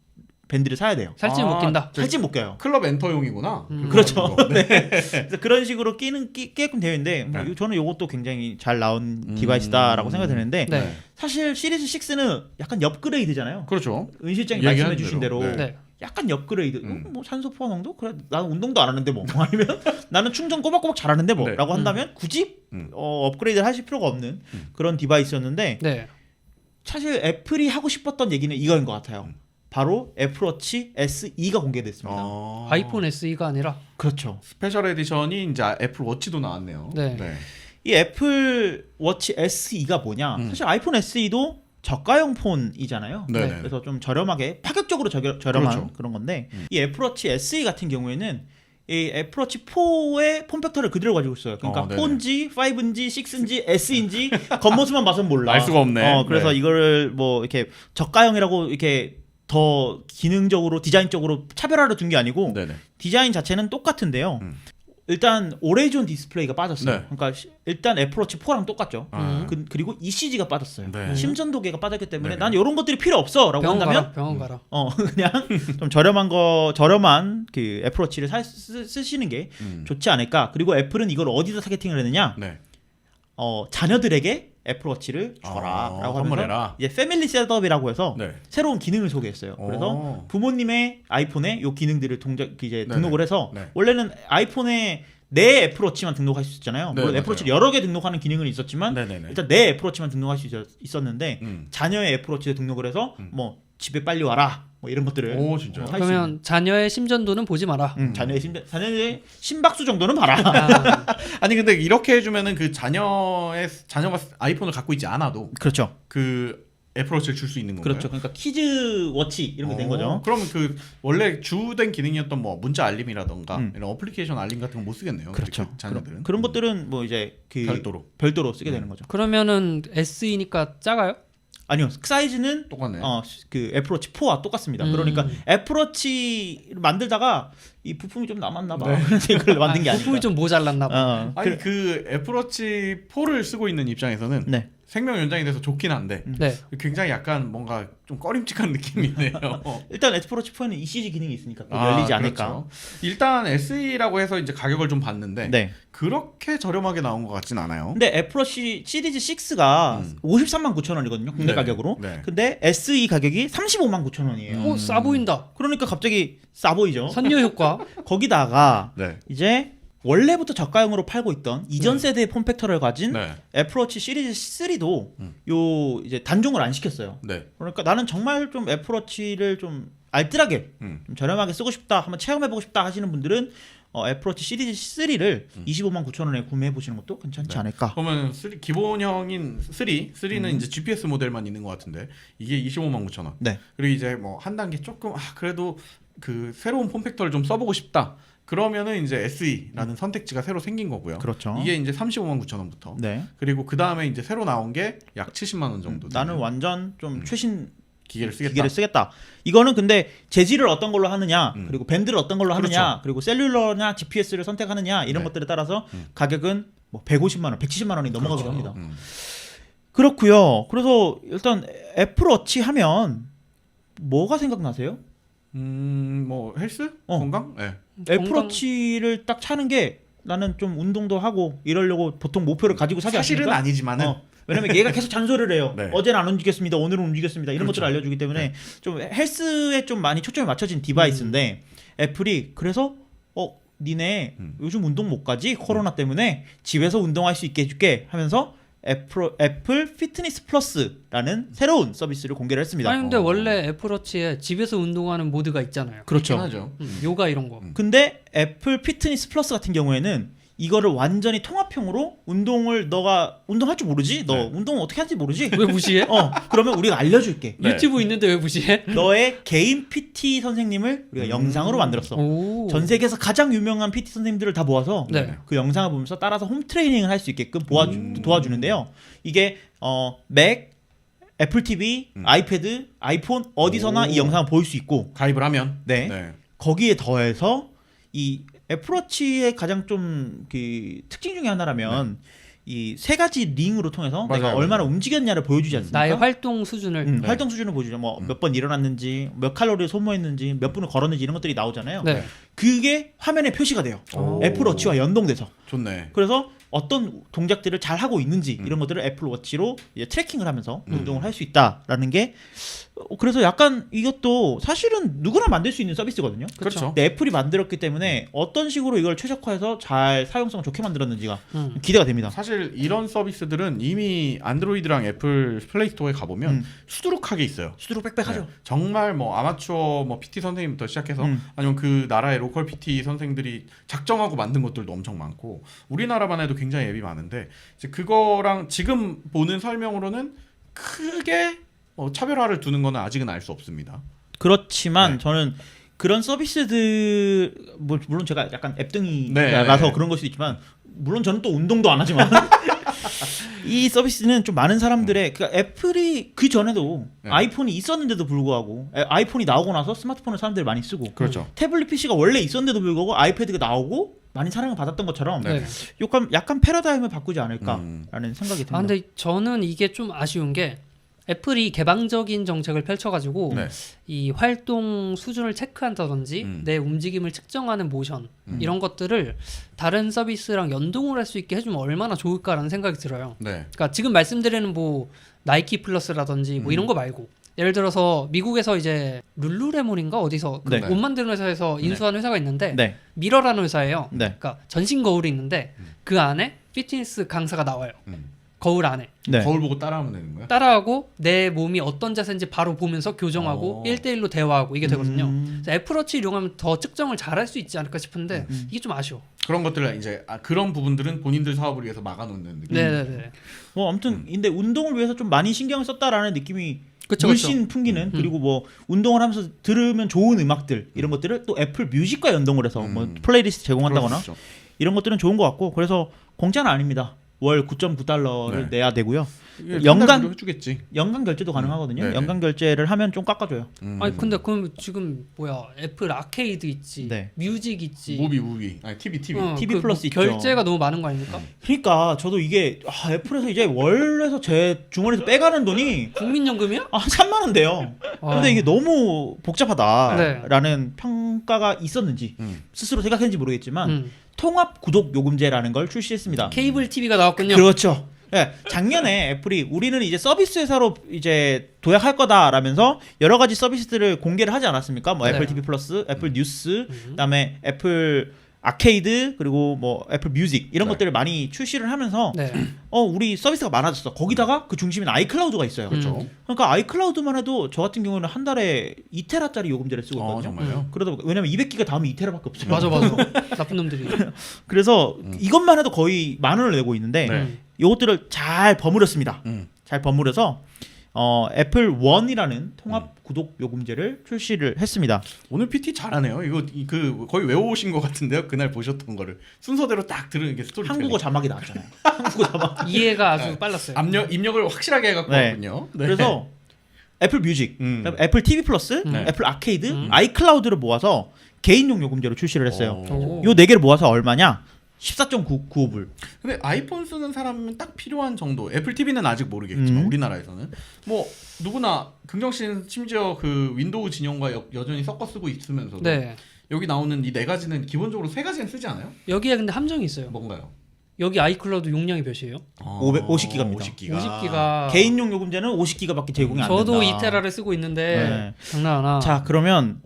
밴드를 사야 돼요.
살찐 못 낀다.
살찐 못 껴요.
클럽 엔터용이구나.
그렇죠.
네.
그래서 그런 식으로 끼게끔 되어 있는데 뭐
네.
저는 이것도 굉장히 잘 나온 디바이스다라고 생각이 드는데
네.
사실 시리즈 6는 약간 업그레이드잖아요.
그렇죠.
은 실장이
얘기하는
말씀해 주신 대로
대로.
네.
약간 업그레이드. 뭐 산소 포화 농도? 그래 나는 운동도 안 하는데 뭐 아니면 나는 충전 꼬박꼬박 잘하는데
네.
뭐라고 한다면 굳이 업그레이드를 하실 필요가 없는 그런 디바이스였는데
네.
사실 애플이 하고 싶었던 얘기는 이거인 것 같아요. 바로 애플워치 SE가 공개됐습니다.
아이폰 SE가 아니라
그렇죠.
스페셜 에디션이 이제 애플 워치도 나왔네요.
네.
이 애플워치 SE가 뭐냐? 사실 아이폰 SE도 저가형 폰이잖아요.
네네.
그래서 좀 저렴하게 파격적으로 저렴한
그렇죠.
그런 건데 이 애플워치 SE 같은 경우에는 이 애플워치 4의 폼팩터를 그대로 가지고 있어요. 그러니까
네네.
4인지 5인지 6인지 S인지 겉모습만 봐선 몰라.
알 수가 없네.
그래서
네.
이거를 뭐 이렇게 저가형이라고 이렇게 더 기능적으로 디자인적으로 차별화를 둔 게 아니고
네네.
디자인 자체는 똑같은데요. 일단 오레이존 디스플레이가 빠졌어요.
네.
그러니까 일단 애플워치 4랑 똑같죠.
아.
그리고 ECG가 빠졌어요.
네.
심전도계가 빠졌기 때문에
네네.
난 이런 것들이 필요 없어라고
병원
한다면
가라. 병원 가라.
그냥 좀 저렴한 그 애플워치를 쓰시는 게 좋지 않을까. 그리고 애플은 이걸 어디서 타겟팅을 했느냐?
네.
자녀들에게 애플워치를 줘라라고 하면서
선물해라.
이제 패밀리 셋업이라고 해서
네.
새로운 기능을 소개했어요. 그래서 부모님의 아이폰에 요 기능들을 등록을 해서
네.
원래는 아이폰에 내 애플워치만 등록할 수 있었잖아요.
네,
물론
맞아요.
애플워치를 여러 개 등록하는 기능은 있었지만
네네네.
일단 내 애플워치만 등록할 수 있었는데
음.
자녀의 애플워치에 등록을 해서 뭐 집에 빨리 와라 뭐 이런 것들을
오, 진짜요?
할수 있는.
그러면 자녀의 심전도는 보지 마라.
자녀의 심박수 정도는 봐라.
아,
아니 근데 이렇게 해주면은 그 자녀가 아이폰을 갖고 있지 않아도
그렇죠.
그 애플워치를 줄 수 있는 건가요?
그렇죠. 그러니까 키즈 워치 이런 게 된 거죠.
그러면 그 원래 주된 기능이었던 뭐 문자 알림이라던가 이런 어플리케이션 알림 같은 거 못 쓰겠네요.
그렇죠.
그 자녀들은
그런 것들은 뭐 이제 그
별도로
쓰게 되는 거죠.
그러면은 SE니까 작아요?
아니요. 사이즈는
똑같네.
그 애플워치 4와 똑같습니다. 그러니까 애플워치를 만들다가 이 부품이 좀 남았나 봐. 그래서 이걸 만든 게 아니고.
부품이 좀 모자랐나 봐.
아니 그 애플워치 4를 쓰고 있는 입장에서는
네.
생명 연장이 돼서 좋긴 한데
네.
굉장히 약간 뭔가 좀 꺼림칙한 느낌이네요.
일단 애플워치 4에는 ECG 기능이 있으니까 또 열리지 않을까.
그렇죠. 일단 SE라고 해서 이제 가격을 좀 봤는데
네.
그렇게 저렴하게 나온 것 같진 않아요.
근데 애플워치 시리즈 6가 53만 9천 원이거든요. 국내
네.
가격으로.
네.
근데 SE 가격이 35만 9천 원이에요.
오, 싸 보인다.
그러니까 갑자기 싸 보이죠.
선녀 효과.
거기다가
네.
이제 원래부터 저가형으로 팔고 있던 이전 세대의 폼팩터를 가진
네.
애플워치 시리즈 3도 요 이제 단종을 안 시켰어요.
네.
그러니까 나는 정말 좀 애플워치를 좀 알뜰하게 좀 저렴하게 쓰고 싶다, 한번 체험해보고 싶다 하시는 분들은 애플워치 시리즈 3를 25만 9천 원에 구매해 보시는 것도 괜찮지 않을까.
그러면 기본형인 3는 이제 GPS 모델만 있는 것 같은데 이게 25만 9천 원.
네.
그리고 이제 뭐 한 단계 조금 그래도 그 새로운 폼팩터를 좀 써보고 싶다. 그러면은 이제 SE라는 선택지가 새로 생긴 거고요.
그렇죠.
이게 이제 35만 9천 원부터.
네.
그리고 그 다음에 이제 새로 나온 게 약 70만 원 정도.
나는
되는
완전 좀 최신
기계를
쓰겠다. 이거는 근데 재질을 어떤 걸로 하느냐, 그리고 밴드를 어떤 걸로 하느냐,
그렇죠.
그리고 셀룰러냐 GPS를 선택하느냐 이런
네.
것들에 따라서 가격은 뭐 150만 원, 170만 원이 넘어가기도
그렇죠.
합니다. 그렇고요. 그래서 일단 애플워치 하면 뭐가 생각나세요?
뭐 헬스? 건강? 네.
애플워치를 딱 차는 게 나는 좀 운동도 하고 이러려고 보통 목표를 가지고 사지
사실은
않습니까?
아니지만은
왜냐면 얘가 계속 잔소리를 해요.
네.
어제는 안 움직였습니다. 오늘은 움직였습니다. 이런
그렇죠.
것들을 알려주기 때문에 좀 헬스에 좀 많이 초점이 맞춰진 디바이스인데 애플이 그래서 니네 요즘 운동 못 가지? 코로나 때문에 집에서 운동할 수 있게 해줄게 하면서 애플 피트니스 플러스라는 새로운 서비스를 공개를 했습니다.
아니 근데 원래 애플워치에 집에서 운동하는 모드가 있잖아요.
그렇죠.
하죠.
요가 이런 거.
근데 애플 피트니스 플러스 같은 경우에는 이거를 완전히 통합형으로 너가 운동할 줄 모르지? 너
네.
운동 어떻게 하는지 모르지?
왜 무시해?
그러면 우리가 알려줄게.
네.
유튜브 있는데 왜 무시해?
너의 개인 PT 선생님을 우리가 영상으로 만들었어.
오.
전 세계에서 가장 유명한 PT 선생님들을 다 모아서
네.
그 영상을 보면서 따라서 홈 트레이닝을 할 수 있게끔 도와주는데요. 이게 맥, 애플 TV, 아이패드, 아이폰 어디서나
오.
이 영상을 볼 수 있고
가입을 하면
네. 거기에 더해서 이 애플워치의 가장 좀 그 특징 중에 하나라면 이 세 가지 링으로 통해서 내가
맞아요.
얼마나 움직였냐를 보여주지 않습니까?
나의 활동 수준을.
네.
활동 수준을 보여주죠. 뭐 몇 번 일어났는지, 몇 칼로리를 소모했는지, 몇 분을 걸었는지 이런 것들이 나오잖아요.
네.
그게 화면에 표시가 돼요.
오.
애플워치와 연동돼서.
좋네.
그래서 어떤 동작들을 잘 하고 있는지 이런 것들을 애플워치로 이제 트래킹을 하면서 운동을 할 수 있다라는 게 그래서 약간 이것도 사실은 누구나 만들 수 있는 서비스거든요.
그렇죠.
근데 애플이 만들었기 때문에 어떤 식으로 이걸 최적화해서 잘 사용성을 좋게 만들었는지가
음.
기대가 됩니다.
사실 이런 서비스들은 이미 안드로이드랑 애플 플레이 스토어에 가보면 수두룩하게 있어요.
수두룩 빽빽하죠.
네. 정말 뭐 아마추어 뭐 PT 선생님부터 시작해서 아니면 그 나라의 로컬 PT 선생들이 작정하고 만든 것들도 엄청 많고 우리나라만 해도 굉장히 앱이 많은데 이제 그거랑 지금 보는 설명으로는 크게 차별화를 두는 거는 아직은 알 수 없습니다.
그렇지만
네.
저는 그런 서비스들 물론 제가 약간 앱등이라서
네.
그런 걸 수도 있지만 물론 저는 또 운동도 안 하지만 이 서비스는 좀 많은 사람들의 그러니까 애플이 그 전에도
네.
아이폰이 있었는데도 불구하고 아이폰이 나오고 나서 스마트폰을 사람들이 많이 쓰고
그렇죠.
태블릿 PC가 원래 있었는데도 불구하고 아이패드가 나오고 많이 사랑을 받았던 것처럼
네.
약간 패러다임을 바꾸지 않을까라는 생각이 듭니다.
아 근데 저는 이게 좀 아쉬운 게 애플이 개방적인 정책을 펼쳐가지고
네.
이 활동 수준을 체크한다든지 내 움직임을 측정하는 모션 이런 것들을 다른 서비스랑 연동을 할 수 있게 해주면 얼마나 좋을까라는 생각이 들어요.
네.
그러니까 지금 말씀드리는 뭐 나이키 플러스라든지 뭐 이런 거 말고 예를 들어서 미국에서 이제 룰루레몬인가 어디서 그
네.
옷 만드는 회사에서 인수한 회사가 있는데
네.
미러라는 회사예요.
네.
그러니까 전신 거울이 있는데 그 안에 피트니스 강사가 나와요. 거울 안에
네.
거울 보고 따라하면 되는 거야?
따라하고 내 몸이 어떤 자세인지 바로 보면서 교정하고 1대1로 대화하고 이게 되거든요. 그래서 애플워치 이용하면 더 측정을 잘할 수 있지 않을까 싶은데 이게 좀 아쉬워.
그런 것들을 이제 그런 부분들은 본인들 사업을 위해서 막아놓는 느낌.
네네네.
아무튼 근데 운동을 위해서 좀 많이 신경을 썼다라는 느낌이
그쵸,
물씬 풍기는 그리고 뭐 운동을 하면서 들으면 좋은 음악들 이런 것들을 또 애플 뮤직과 연동을 해서 뭐 플레이리스트 제공한다거나
그럴 수 있죠.
이런 것들은 좋은 것 같고 그래서 공짜는 아닙니다. 월 9.9달러를
네.
내야 되고요.
이게
연간-
연간 해주겠지.
연간 결제도 가능하거든요.
네네.
연간 결제를 하면 좀 깎아줘요.
아니 근데 그럼 지금 뭐야 애플 아케이드 있지,
네.
뮤직 있지,
무비 아니 TV
TV
그
플러스 있죠.
결제가 너무 많은 거 아닙니까?
그러니까 저도 이게 애플에서 이제 월에서 제 주머니에서 빼가는 돈이
국민연금이야?
한 3만 원 돼요. 근데 이게 너무 복잡하다라는 평가가 있었는지 스스로 생각했는지 모르겠지만 통합 구독 요금제라는 걸 출시했습니다.
케이블 TV가 나왔군요.
그렇죠. 예, 작년에 애플이 우리는 이제 서비스 회사로 이제 도약할 거다라면서 여러 가지 서비스들을 공개를 하지 않았습니까? 뭐 애플
네.
TV 플러스, 애플 뉴스, 그다음에 애플 아케이드 그리고 뭐 애플 뮤직 이런
네.
것들을 많이 출시를 하면서
네.
우리 서비스가 많아졌어. 거기다가 그 중심인 아이클라우드가 있어요.
그렇죠.
그러니까 아이클라우드만 해도 저 같은 경우는 한 달에 2테라짜리 요금제를 쓰고 있거든요.
정말요?
그러다 보니까 왜냐면 200기가 다음에 2테라밖에 없어요.
맞아. 나쁜 놈들이.
그래서 이것만 해도 거의 10,000원을 내고 있는데
네.
요것들을 잘 버무렸습니다.
음.
잘 버무려서 애플 원이라는 통합 구독 요금제를 출시를 했습니다.
오늘 PT 잘하네요. 이거 그 거의 외워오신 것 같은데요. 그날 보셨던 거를 순서대로 딱 들으는 게 스토리.
한국어 자막이 나왔잖아요. 한국어 자막.
이해가 아주 빨랐어요.
입력을 확실하게 해갖고
네.
왔군요. 네.
그래서 애플 뮤직, 그다음에 애플 TV 플러스,
네.
애플 아케이드, 아이클라우드를 모아서 개인용 요금제로 출시를 했어요.
오.
요 4개를 모아서 얼마냐? 14.95불.
근데 아이폰 쓰는 사람은 딱 필요한 정도. 애플 TV는 아직 모르겠지만 우리나라에서는 뭐 누구나 긍정 씨는 심지어 그 윈도우 진영과 여전히 섞어 쓰고 있으면서도
네.
여기 나오는 이 4가지는 기본적으로 3가지는 쓰지 않아요?
여기에 근데 함정이 있어요.
뭔가요?
여기 아이클라우드 용량이 몇이에요?
50기가입니다.
50기가.
50기가.
개인용 요금제는 50기가밖에 제공이 안 된다.
저도 2테라를 쓰고 있는데
네.
장난 하나.
자, 그러면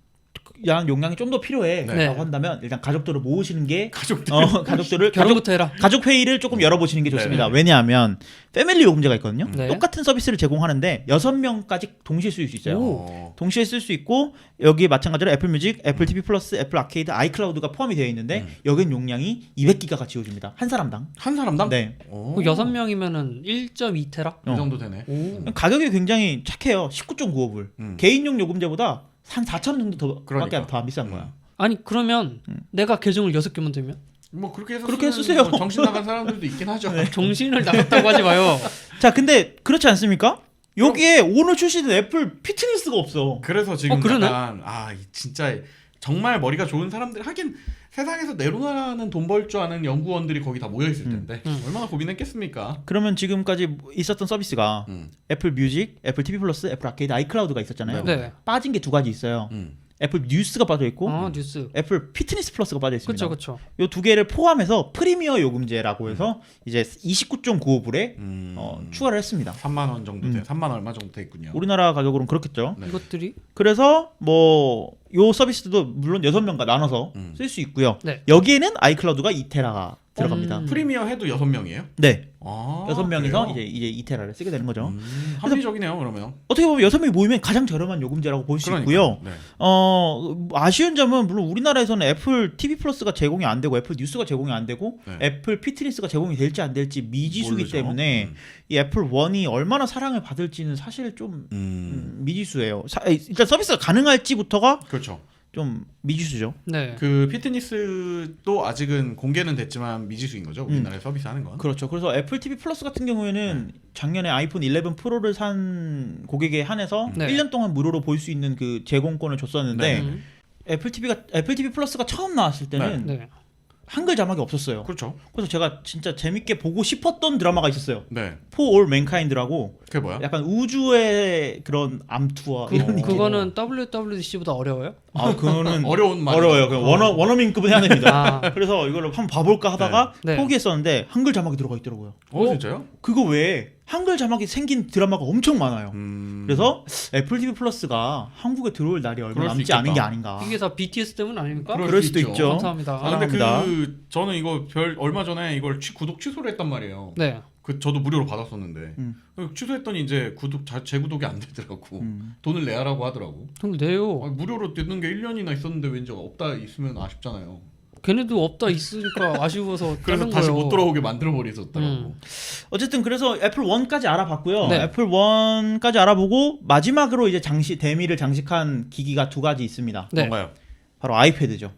용량이 좀 더 필요해라고
네.
한다면 일단 가족들을 모으시는 게
가족들
가족들을
결혼부터 해라.
가족 회의를 조금 열어보시는 게 좋습니다.
네네.
왜냐하면 패밀리 요금제가 있거든요.
네.
똑같은 서비스를 제공하는데 6명까지 동시에 쓸 수 있어요.
오.
동시에 쓸 수 있고 여기에 마찬가지로 애플 뮤직, 애플 TV 플러스, 애플 아케이드, 아이클라우드가 포함이 되어 있는데 여긴 용량이 200기가가 지워집니다. 한 사람당.
한 사람당?
네.
오.
6명이면은 1.2테라?
이 정도 되네.
오.
가격이 굉장히 착해요. 19.95불. 개인용 요금제보다 한 4,000원 정도 더밖에
그러니까.
더 안 비싼 거야.
아니 그러면 내가 계정을 6개만 들면
뭐 그렇게 해서
그렇게
쓰는
쓰세요.
뭐 정신 나간 사람들도 있긴 하죠.
정신을 나갔다고 하지 마요.
자, 근데 그렇지 않습니까? 여기에 오늘 출시된 애플 피트니스가 없어.
그래서 지금
그러네?
약간 진짜 정말 머리가 좋은 사람들 하긴 세상에서 내로나는 돈 벌 줄 아는 연구원들이 거기 다 모여 있을 텐데 얼마나 고민했겠습니까?
그러면 지금까지 있었던 서비스가
음.
애플 뮤직, 애플 TV 플러스, 애플 아케이드, 아이클라우드가 있었잖아요.
네.
빠진 게 두 가지 있어요.
음.
애플 뉴스가 빠져 있고
뉴스.
애플 피트니스 플러스가 빠져 있습니다.
그렇죠.
요 두 개를 포함해서 프리미어 요금제라고 해서 이제 29.95불에 추가를 했습니다.
3만 원 정도 돼. 3만 얼마 정도 돼 있군요.
우리나라 가격으로는 그렇겠죠.
네.
이것들이
그래서 뭐 요 서비스도 물론 6명과 나눠서 쓸 수 있고요.
네.
여기에는 아이클라우드가 2테라가 들어갑니다.
프리미어 해도 6명이에요?
네.
아,
6명이서
그래요?
이제 2테라를 쓰게 되는 거죠.
합리적이네요, 그러면.
어떻게 보면 6명이 모이면 가장 저렴한 요금제라고 볼 수 있고요.
네.
아쉬운 점은 물론 우리나라에서는 애플 TV 플러스가 제공이 안 되고 애플 뉴스가 제공이 안 되고
네.
애플 피트니스가 제공이 될지 안 될지 미지수기
모르죠.
때문에 이 애플 원이 얼마나 사랑을 받을지는 사실 좀 미지수예요. 일단 서비스가 가능할지부터가
그렇죠.
좀 미지수죠.
네.
그 피트니스도 아직은 공개는 됐지만 미지수인 거죠, 우리나라에 서비스하는 건.
그렇죠. 그래서 애플 TV 플러스 같은 경우에는 작년에 아이폰 11 프로를 산 고객에 한해서
네.
1년 동안 무료로 볼 수 있는 그 제공권을 줬었는데
네.
애플 TV 플러스가 처음 나왔을 때는
네.
한글 자막이 없었어요.
그렇죠.
그래서 제가 진짜 재밌게 보고 싶었던 드라마가 있었어요.
네.
For All Mankind라고
그게 뭐야?
약간 우주의 그런 암투와 이런 느낌.
그거는 WWDC보다 어려워요?
그거는
어려운 말.
어려워요. 그냥 원어민급은 해야 됩니다.
아,
그래서 이걸 한번 봐볼까 하다가
네.
포기했었는데 한글 자막이 들어가 있더라고요.
진짜요?
그거 외에 한글 자막이 생긴 드라마가 엄청 많아요. 그래서 애플 TV 플러스가 한국에 들어올 날이 얼마
그럴 수
남지 않은 게
있겠다.
아닌가.
이게 다 BTS 때문 아닙니까?
그럴 수도 있죠.
감사합니다.
근데
사랑합니다.
저는 이거 얼마 전에 이걸 구독 취소를 했단 말이에요.
네.
저도 무료로 받았었는데
음.
취소했더니 이제 재구독이 안 되더라고. 돈을 내라고 하더라고.
돈 내요.
무료로 듣는 게 1년이나 있었는데 왠지 없다 있으면 아쉽잖아요.
걔네도 없다 있으니까 아쉬워서
그래서
자른
다시
거예요.
못 돌아오게 만들어 버리셨더라고.
어쨌든 그래서 애플 1까지 알아봤고요.
네.
애플 1까지 알아보고 마지막으로 이제 대미를 장식한 기기가 두 가지 있습니다.
네.
뭔가요?
바로 아이패드죠.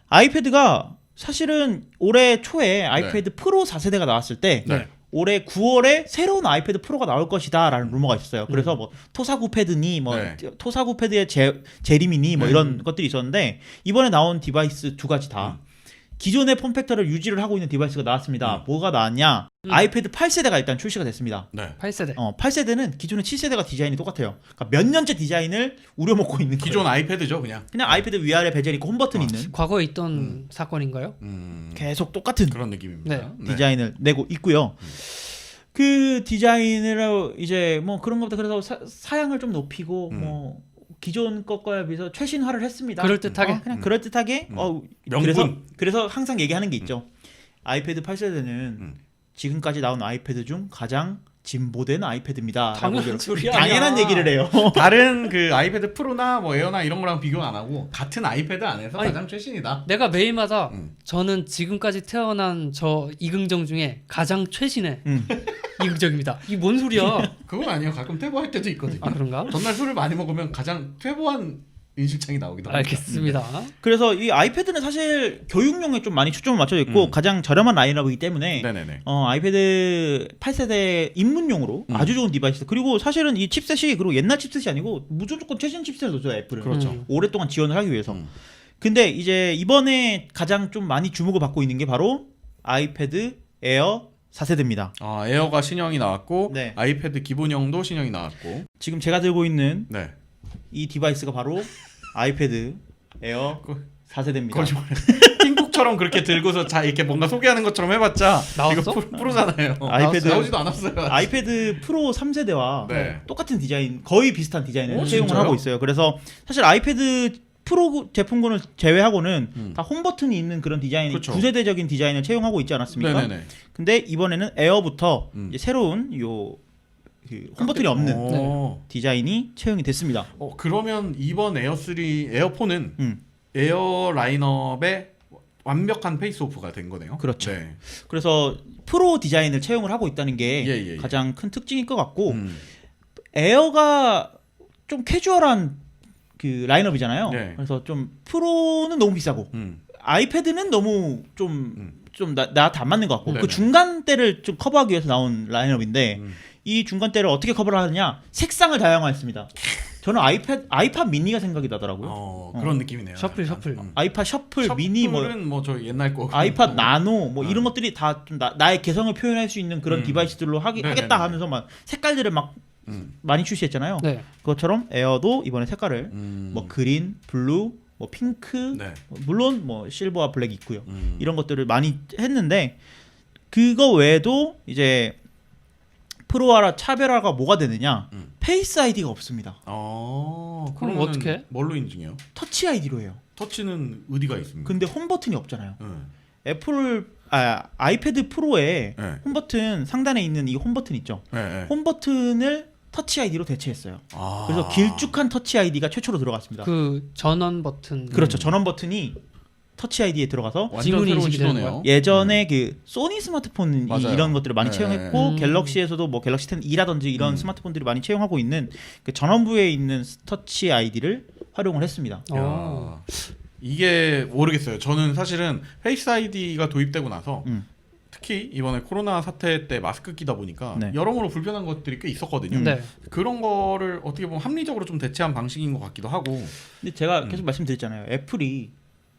아이패드가 사실은 올해 초에 아이패드 프로 4세대가 나왔을 때
네.
올해 9월에 새로운 아이패드 프로가 나올 것이다라는 루머가 있었어요. 그래서 뭐 토사구 패드니 뭐
네.
토사구 패드의 재림이니 뭐 이런 것들이 있었는데 이번에 나온 디바이스 두 가지 다 기존의 폼팩터를 유지를 하고 있는 디바이스가 나왔습니다. 뭐가 나왔냐? 아이패드 8세대가 일단 출시가 됐습니다.
네.
8세대.
8세대는 기존의 7세대가 디자인이 똑같아요. 그러니까 몇 년째 디자인을 우려먹고 있는
기존
거예요.
아이패드죠, 그냥.
그냥 아이패드 위아래 베젤 있고 홈 버튼 있는
과거에 있던 사건인가요?
계속 똑같은
그런 느낌입니다.
네.
디자인을 내고 있고요. 그 디자인으로 이제 뭐 그런 것보다 그래서 사양을 좀 높이고 뭐 기존 것과에 비해서 최신화를 했습니다.
그럴듯하게?
그냥 그럴듯하게.
명분.
그래서 항상 얘기하는 게 있죠. 아이패드 8세대는 지금까지 나온 아이패드 중 가장 진보된 아이패드입니다.
당연한 소리야.
당연한 얘기를 해요.
다른 그 아이패드 프로나 뭐 에어나 이런 거랑 비교 안 하고 같은 아이패드 안에서
아니,
가장 최신이다.
내가 매일마다 저는 지금까지 태어난 저 이긍정 중에 가장 최신의 이긍정입니다. 이게 뭔 소리야?
그건 아니에요. 가끔 퇴보할 때도 있거든요.
아 그런가?
전날 술을 많이 먹으면 가장 퇴보한 인식창이 나오기도 합니다.
알겠습니다.
그래서 이 아이패드는 사실 교육용에 좀 많이 초점을 맞춰져 있고 가장 저렴한 라인업이기 때문에
네네네.
아이패드 8세대 입문용으로 아주 좋은 디바이스. 그리고 사실은 이 칩셋이 그리고 옛날 칩셋이 아니고 무조건 최신 칩셋을 넣어줘요 애플은.
그렇죠.
오랫동안 지원을 하기 위해서. 근데 이제 이번에 가장 좀 많이 주목을 받고 있는 게 바로 아이패드 에어 4세대입니다.
에어가 신형이 나왔고
네.
아이패드 기본형도 신형이 나왔고.
지금 제가 들고 있는
네.
이 디바이스가 바로 아이패드 에어 4세대입니다.
거짓말. 팀쿡처럼 그렇게 들고서 이렇게 뭔가 소개하는 것처럼 해봤자
나왔어?
이거 프로잖아요.
아이패드
나오지도 않았어요.
아이패드 프로 3세대와
네.
똑같은 디자인, 거의 비슷한 디자인을
오,
채용을
진짜요?
하고 있어요. 그래서 사실 아이패드 프로 제품군을 제외하고는 다 홈 버튼이 있는 그런 디자인,
그렇죠.
구세대적인 디자인을 채용하고 있지 않았습니까?
네네네.
근데 이번에는 에어부터 이제 새로운 홈 버튼이 없는 디자인이 채용이 됐습니다.
그러면 이번 에어4는 에어 라인업의 완벽한 페이스오프가 된 거네요.
그렇죠.
네.
그래서 프로 디자인을 채용을 하고 있다는 게
예.
가장 큰 특징일 것 같고 에어가 좀 캐주얼한 그 라인업이잖아요.
네.
그래서 좀 프로는 너무 비싸고 아이패드는 너무 좀 나한테 안 맞는 것 같고
네네.
그 중간대를 좀 커버하기 위해서 나온 라인업인데 이 중간대를 어떻게 커버를 하느냐, 색상을 다양화했습니다. 저는 아이팟 미니가 생각이 나더라고요.
그런 느낌이네요.
셔플.
아이팟 셔플 미니 뭐
저 옛날 거
아이팟 나노 뭐 이런 것들이 다 좀 나의 개성을 표현할 수 있는 그런 디바이스들로
네네네.
하겠다 하면서 막 색깔들을 막 많이 출시했잖아요.
네.
그것처럼 에어도 이번에 색깔을 뭐 그린, 블루, 뭐 핑크,
네.
물론 뭐 실버와 블랙 있고요. 이런 것들을 많이 했는데 그거 외에도 이제 프로와 차별화가 뭐가 되느냐? 페이스 아이디가 없습니다.
그럼
그러면은
어떻게 해?
뭘로 인증해요?
터치 아이디로 해요.
터치는 어디가 있습니까?
근데 홈 버튼이 없잖아요. 아이패드 프로에
네.
홈 버튼 상단에 있는 이 홈 버튼 있죠.
네.
홈 버튼을 터치 아이디로 대체했어요. 그래서 길쭉한 터치 아이디가 최초로 들어갔습니다.
그 전원 버튼.
그렇죠. 전원 버튼이 터치 아이디에 들어가서
완전
지문이
새로운
인식이 되는
시도네요.
예전에 그 소니 스마트폰
맞아요.
이런 것들을 많이
네.
채용했고 갤럭시에서도 뭐 갤럭시 10E라든지 이런 스마트폰들이 많이 채용하고 있는 그 전원부에 있는 터치 아이디를 활용을 했습니다.
야, 이게 모르겠어요. 저는 사실은 페이스 아이디가 도입되고 나서 특히 이번에 코로나 사태 때 마스크 끼다 보니까
네.
여러모로 불편한 것들이 꽤 있었거든요.
네.
그런 거를 어떻게 보면 합리적으로 좀 대체한 방식인 것 같기도 하고.
근데 제가 계속 말씀드렸잖아요. 애플이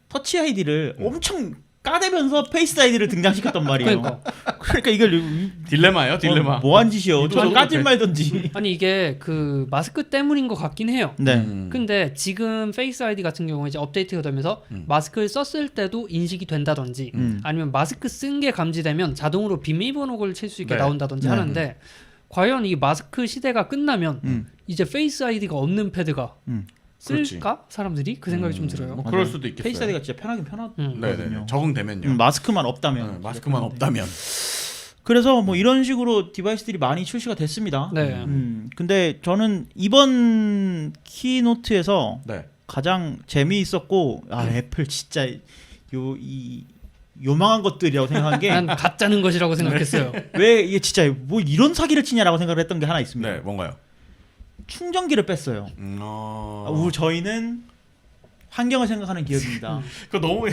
터치 아이디를 엄청 까대면서 페이스 아이디를 등장시켰단 말이에요. 그러니까 이걸
딜레마예요, 딜레마.
뭐한 짓이요? 좀
이도저도
까질
돼.
말던지.
아니 이게 그 마스크 때문인 것 같긴 해요.
네.
근데 지금 페이스 아이디 같은 경우에 이제 업데이트가 되면서 마스크를 썼을 때도 인식이 된다든지 아니면 마스크 쓴 게 감지되면 자동으로 비밀번호를 칠 수 있게
네.
나온다든지
네.
하는데 과연 이 마스크 시대가 끝나면 이제 페이스 아이디가 없는 패드가 쓸까? 사람들이 그 생각이 좀 들어요.
뭐 그럴 수도 있겠어요.
페이스 아이디가 진짜 편하긴 편하거든요.
네네. 적응되면요.
마스크만 없다면.
네, 마스크만 없다면.
그래서 뭐 이런 식으로 디바이스들이 많이 출시가 됐습니다.
네.
근데 저는 이번 키노트에서
네.
가장 재미있었고 애플 진짜 이 요망한 것들이라고 생각한 게
난 가짜는 것이라고 생각했어요.
왜 이게 진짜 뭐 이런 사기를 치냐라고 생각을 했던 게 하나 있습니다.
네, 뭔가요?
충전기를 뺐어요. 저희는 환경을 생각하는 기업입니다.
그거 너무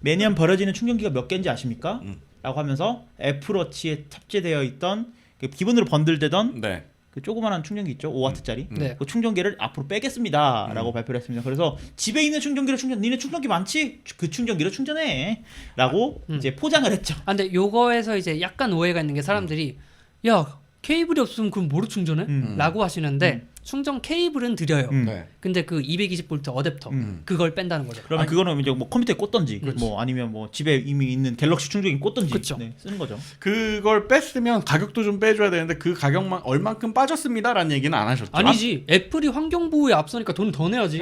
매년 버려지는 충전기가 몇 개인지 아십니까? 라고 하면서 애플워치에 탑재되어 있던 그 기본으로 번들되던
네.
그 조그만한 충전기 있죠? 5W짜리.
네.
그 충전기를 앞으로 빼겠습니다. 라고 발표를 했습니다. 그래서 집에 있는 충전기로 니네 충전기 많지? 그 충전기로 충전해. 라고 이제 포장을 했죠.
아, 근데 요거에서 이제 약간 오해가 있는 게 사람들이 야 케이블이 없으면 그럼 뭐로 충전해? 라고 하시는데 충전 케이블은 드려요.
네.
근데 그 220V 어댑터 그걸 뺀다는 거죠.
그러면 그거는 이제 뭐 컴퓨터에 꽂던지 뭐 아니면 뭐 집에 이미 있는 갤럭시 충전기 꽂던지
그쵸.
쓰는 거죠.
그걸 뺐으면 가격도 좀 빼줘야 되는데 그 가격만 얼만큼 빠졌습니다라는 얘기는 안 하셨죠?
아니지 애플이 환경 보호에 앞서니까 돈 더 내야지.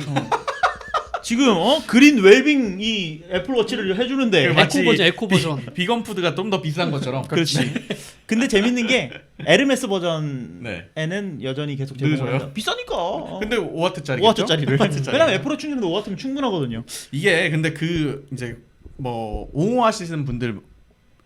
지금 그린 웨빙 이 애플워치를 해주는데
마치
에코 버전.
비건 푸드가 좀 더 비싼 것처럼.
그렇지. 근데 재밌는 게 에르메스 버전에는
네.
여전히 계속
늘
제공을
줘요?
해요. 비싸니까.
근데 5W짜리.
5W짜리를. 왜냐면 애플워치 충전도 5W면 충분하거든요.
이게 근데 그 이제 뭐 옹호하시는 분들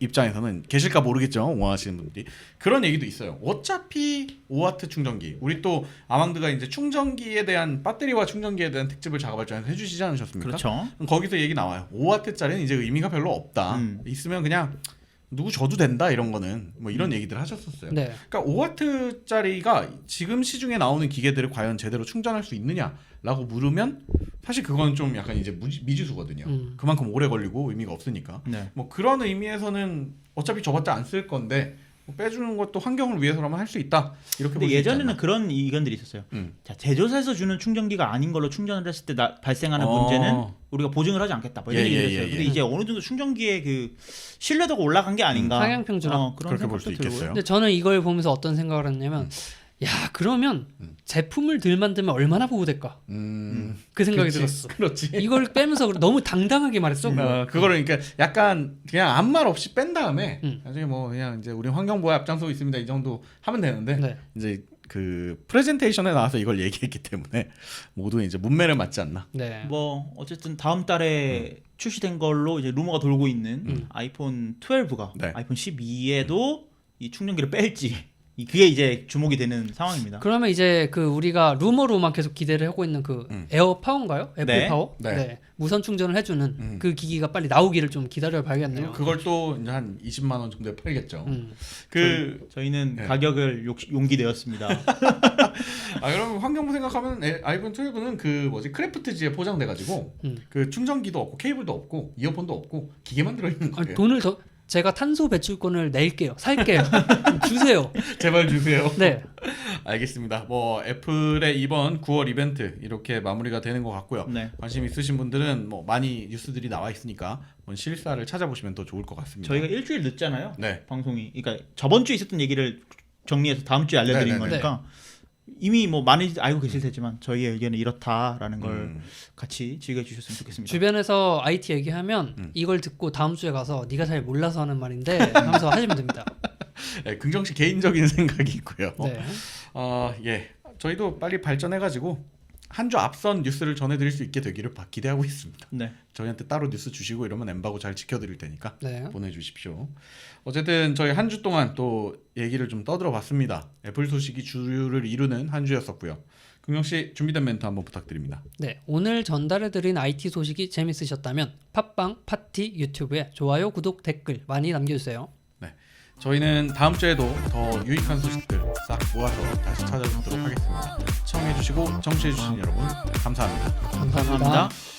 입장에서는 계실까 모르겠죠. 옹호하시는 분들이 그런 얘기도 있어요. 어차피 5W 충전기. 우리 또 아망드가 이제 충전기에 대한 배터리와 충전기에 대한 특집을 작업발전에서 해주시지 않으셨습니까?
그렇죠.
그럼 거기서 얘기 나와요. 5W짜리는 이제 의미가 별로 없다. 있으면 그냥 누구 줘도 된다 이런 거는 뭐 이런 얘기들 하셨었어요.
네.
그러니까 5W짜리가 지금 시중에 나오는 기계들을 과연 제대로 충전할 수 있느냐라고 물으면 사실 그건 좀 약간 이제 미지수거든요. 그만큼 오래 걸리고 의미가 없으니까.
네.
뭐 그런 의미에서는 어차피 저봤자 안 쓸 건데 뭐 빼주는 것도 환경을 위해서라면 할 수 있다. 이렇게
근데
볼수
예전에는
있지
그런 의견들이 있었어요. 자, 제조사에서 주는 충전기가 아닌 걸로 충전을 했을 때 발생하는
어.
문제는 우리가 보증을 하지 않겠다. 뭐 이런
예,
얘기를
예,
했어요.
예,
근데
예.
이제 어느 정도 충전기의 그 신뢰도가 올라간 게 아닌가.
상향평준화.
그런
그렇게 볼
생각도
수 있겠어요.
들고요.
근데 저는 이걸 보면서 어떤 생각을 했냐면 야 그러면 제품을 들 만들면 얼마나 보호될까? 그 생각이 들었어.
그렇지.
이걸 빼면서 너무 당당하게 말했어.
그거를 그러니까 약간 그냥 아무 말 없이 뺀 다음에
음.
나중에 뭐 그냥 이제 우리 환경보호에 앞장서고 있습니다 이 정도 하면 되는데
네.
이제 그 프레젠테이션에 나와서 이걸 얘기했기 때문에 모두 이제 문매를 맞지 않나.
네.
뭐 어쨌든 다음 달에 출시된 걸로 이제 루머가 돌고 있는 아이폰 12가
네.
아이폰 12에도 이 충전기를 뺄지 그게 이제 주목이 되는 상황입니다.
그러면 이제 그 우리가 루머로만 계속 기대를 하고 있는 그 에어 파워인가요? 애플
네.
파워?
네.
무선 충전을 해주는 그 기기가 빨리 나오기를 좀 기다려 봐야겠네요.
그걸 또 이제 한 20만 원 정도에 팔겠죠.
저희는
네.
가격을 용기 내었습니다.
그럼 환경부 생각하면 아이폰 12는 그 뭐지 크래프트지에 포장돼가지고 그 충전기도 없고 케이블도 없고 이어폰도 없고 기계만 들어있는 거예요.
아니, 돈을 더 제가 탄소 배출권을 낼게요. 살게요. 주세요.
제발 주세요.
네.
알겠습니다. 뭐 애플의 이번 9월 이벤트 이렇게 마무리가 되는 것 같고요.
네.
관심 있으신 분들은 뭐 많이 뉴스들이 나와 있으니까 한번 실사를 찾아보시면 더 좋을 것 같습니다.
저희가 일주일 늦잖아요.
네.
방송이. 그러니까 저번 주에 있었던 얘기를 정리해서 다음 주에 알려드린
네네네.
거니까 이미 뭐 많이 알고 계실 테지만 저희의 의견은 이렇다라는 걸 같이 즐겨주셨으면 좋겠습니다.
주변에서 IT 얘기하면 이걸 듣고 다음 주에 가서 네가 잘 몰라서 하는 말인데 하면서 하시면 됩니다.
네, 긍정 씨 개인적인 생각이 있고요.
네.
예, 저희도 빨리 발전해가지고 한 주 앞선 뉴스를 전해드릴 수 있게 되기를 기대하고 있습니다.
네.
저희한테 따로 뉴스 주시고 이러면 엠바고 잘 지켜드릴 테니까
네.
보내주십시오. 어쨌든 저희 한 주 동안 또 얘기를 좀 떠들어봤습니다. 애플 소식이 주를 이루는 한 주였었고요. 긍정 씨 준비된 멘트 한번 부탁드립니다.
네, 오늘 전달해드린 IT 소식이 재밌으셨다면 팟빵, 파티, 유튜브에 좋아요, 구독, 댓글 많이 남겨주세요.
저희는 다음 주에도 더 유익한 소식들 싹 모아서 다시 찾아뵙도록 하겠습니다. 시청해주시고 정치해주신 여러분 감사합니다.
감사합니다.
감사합니다.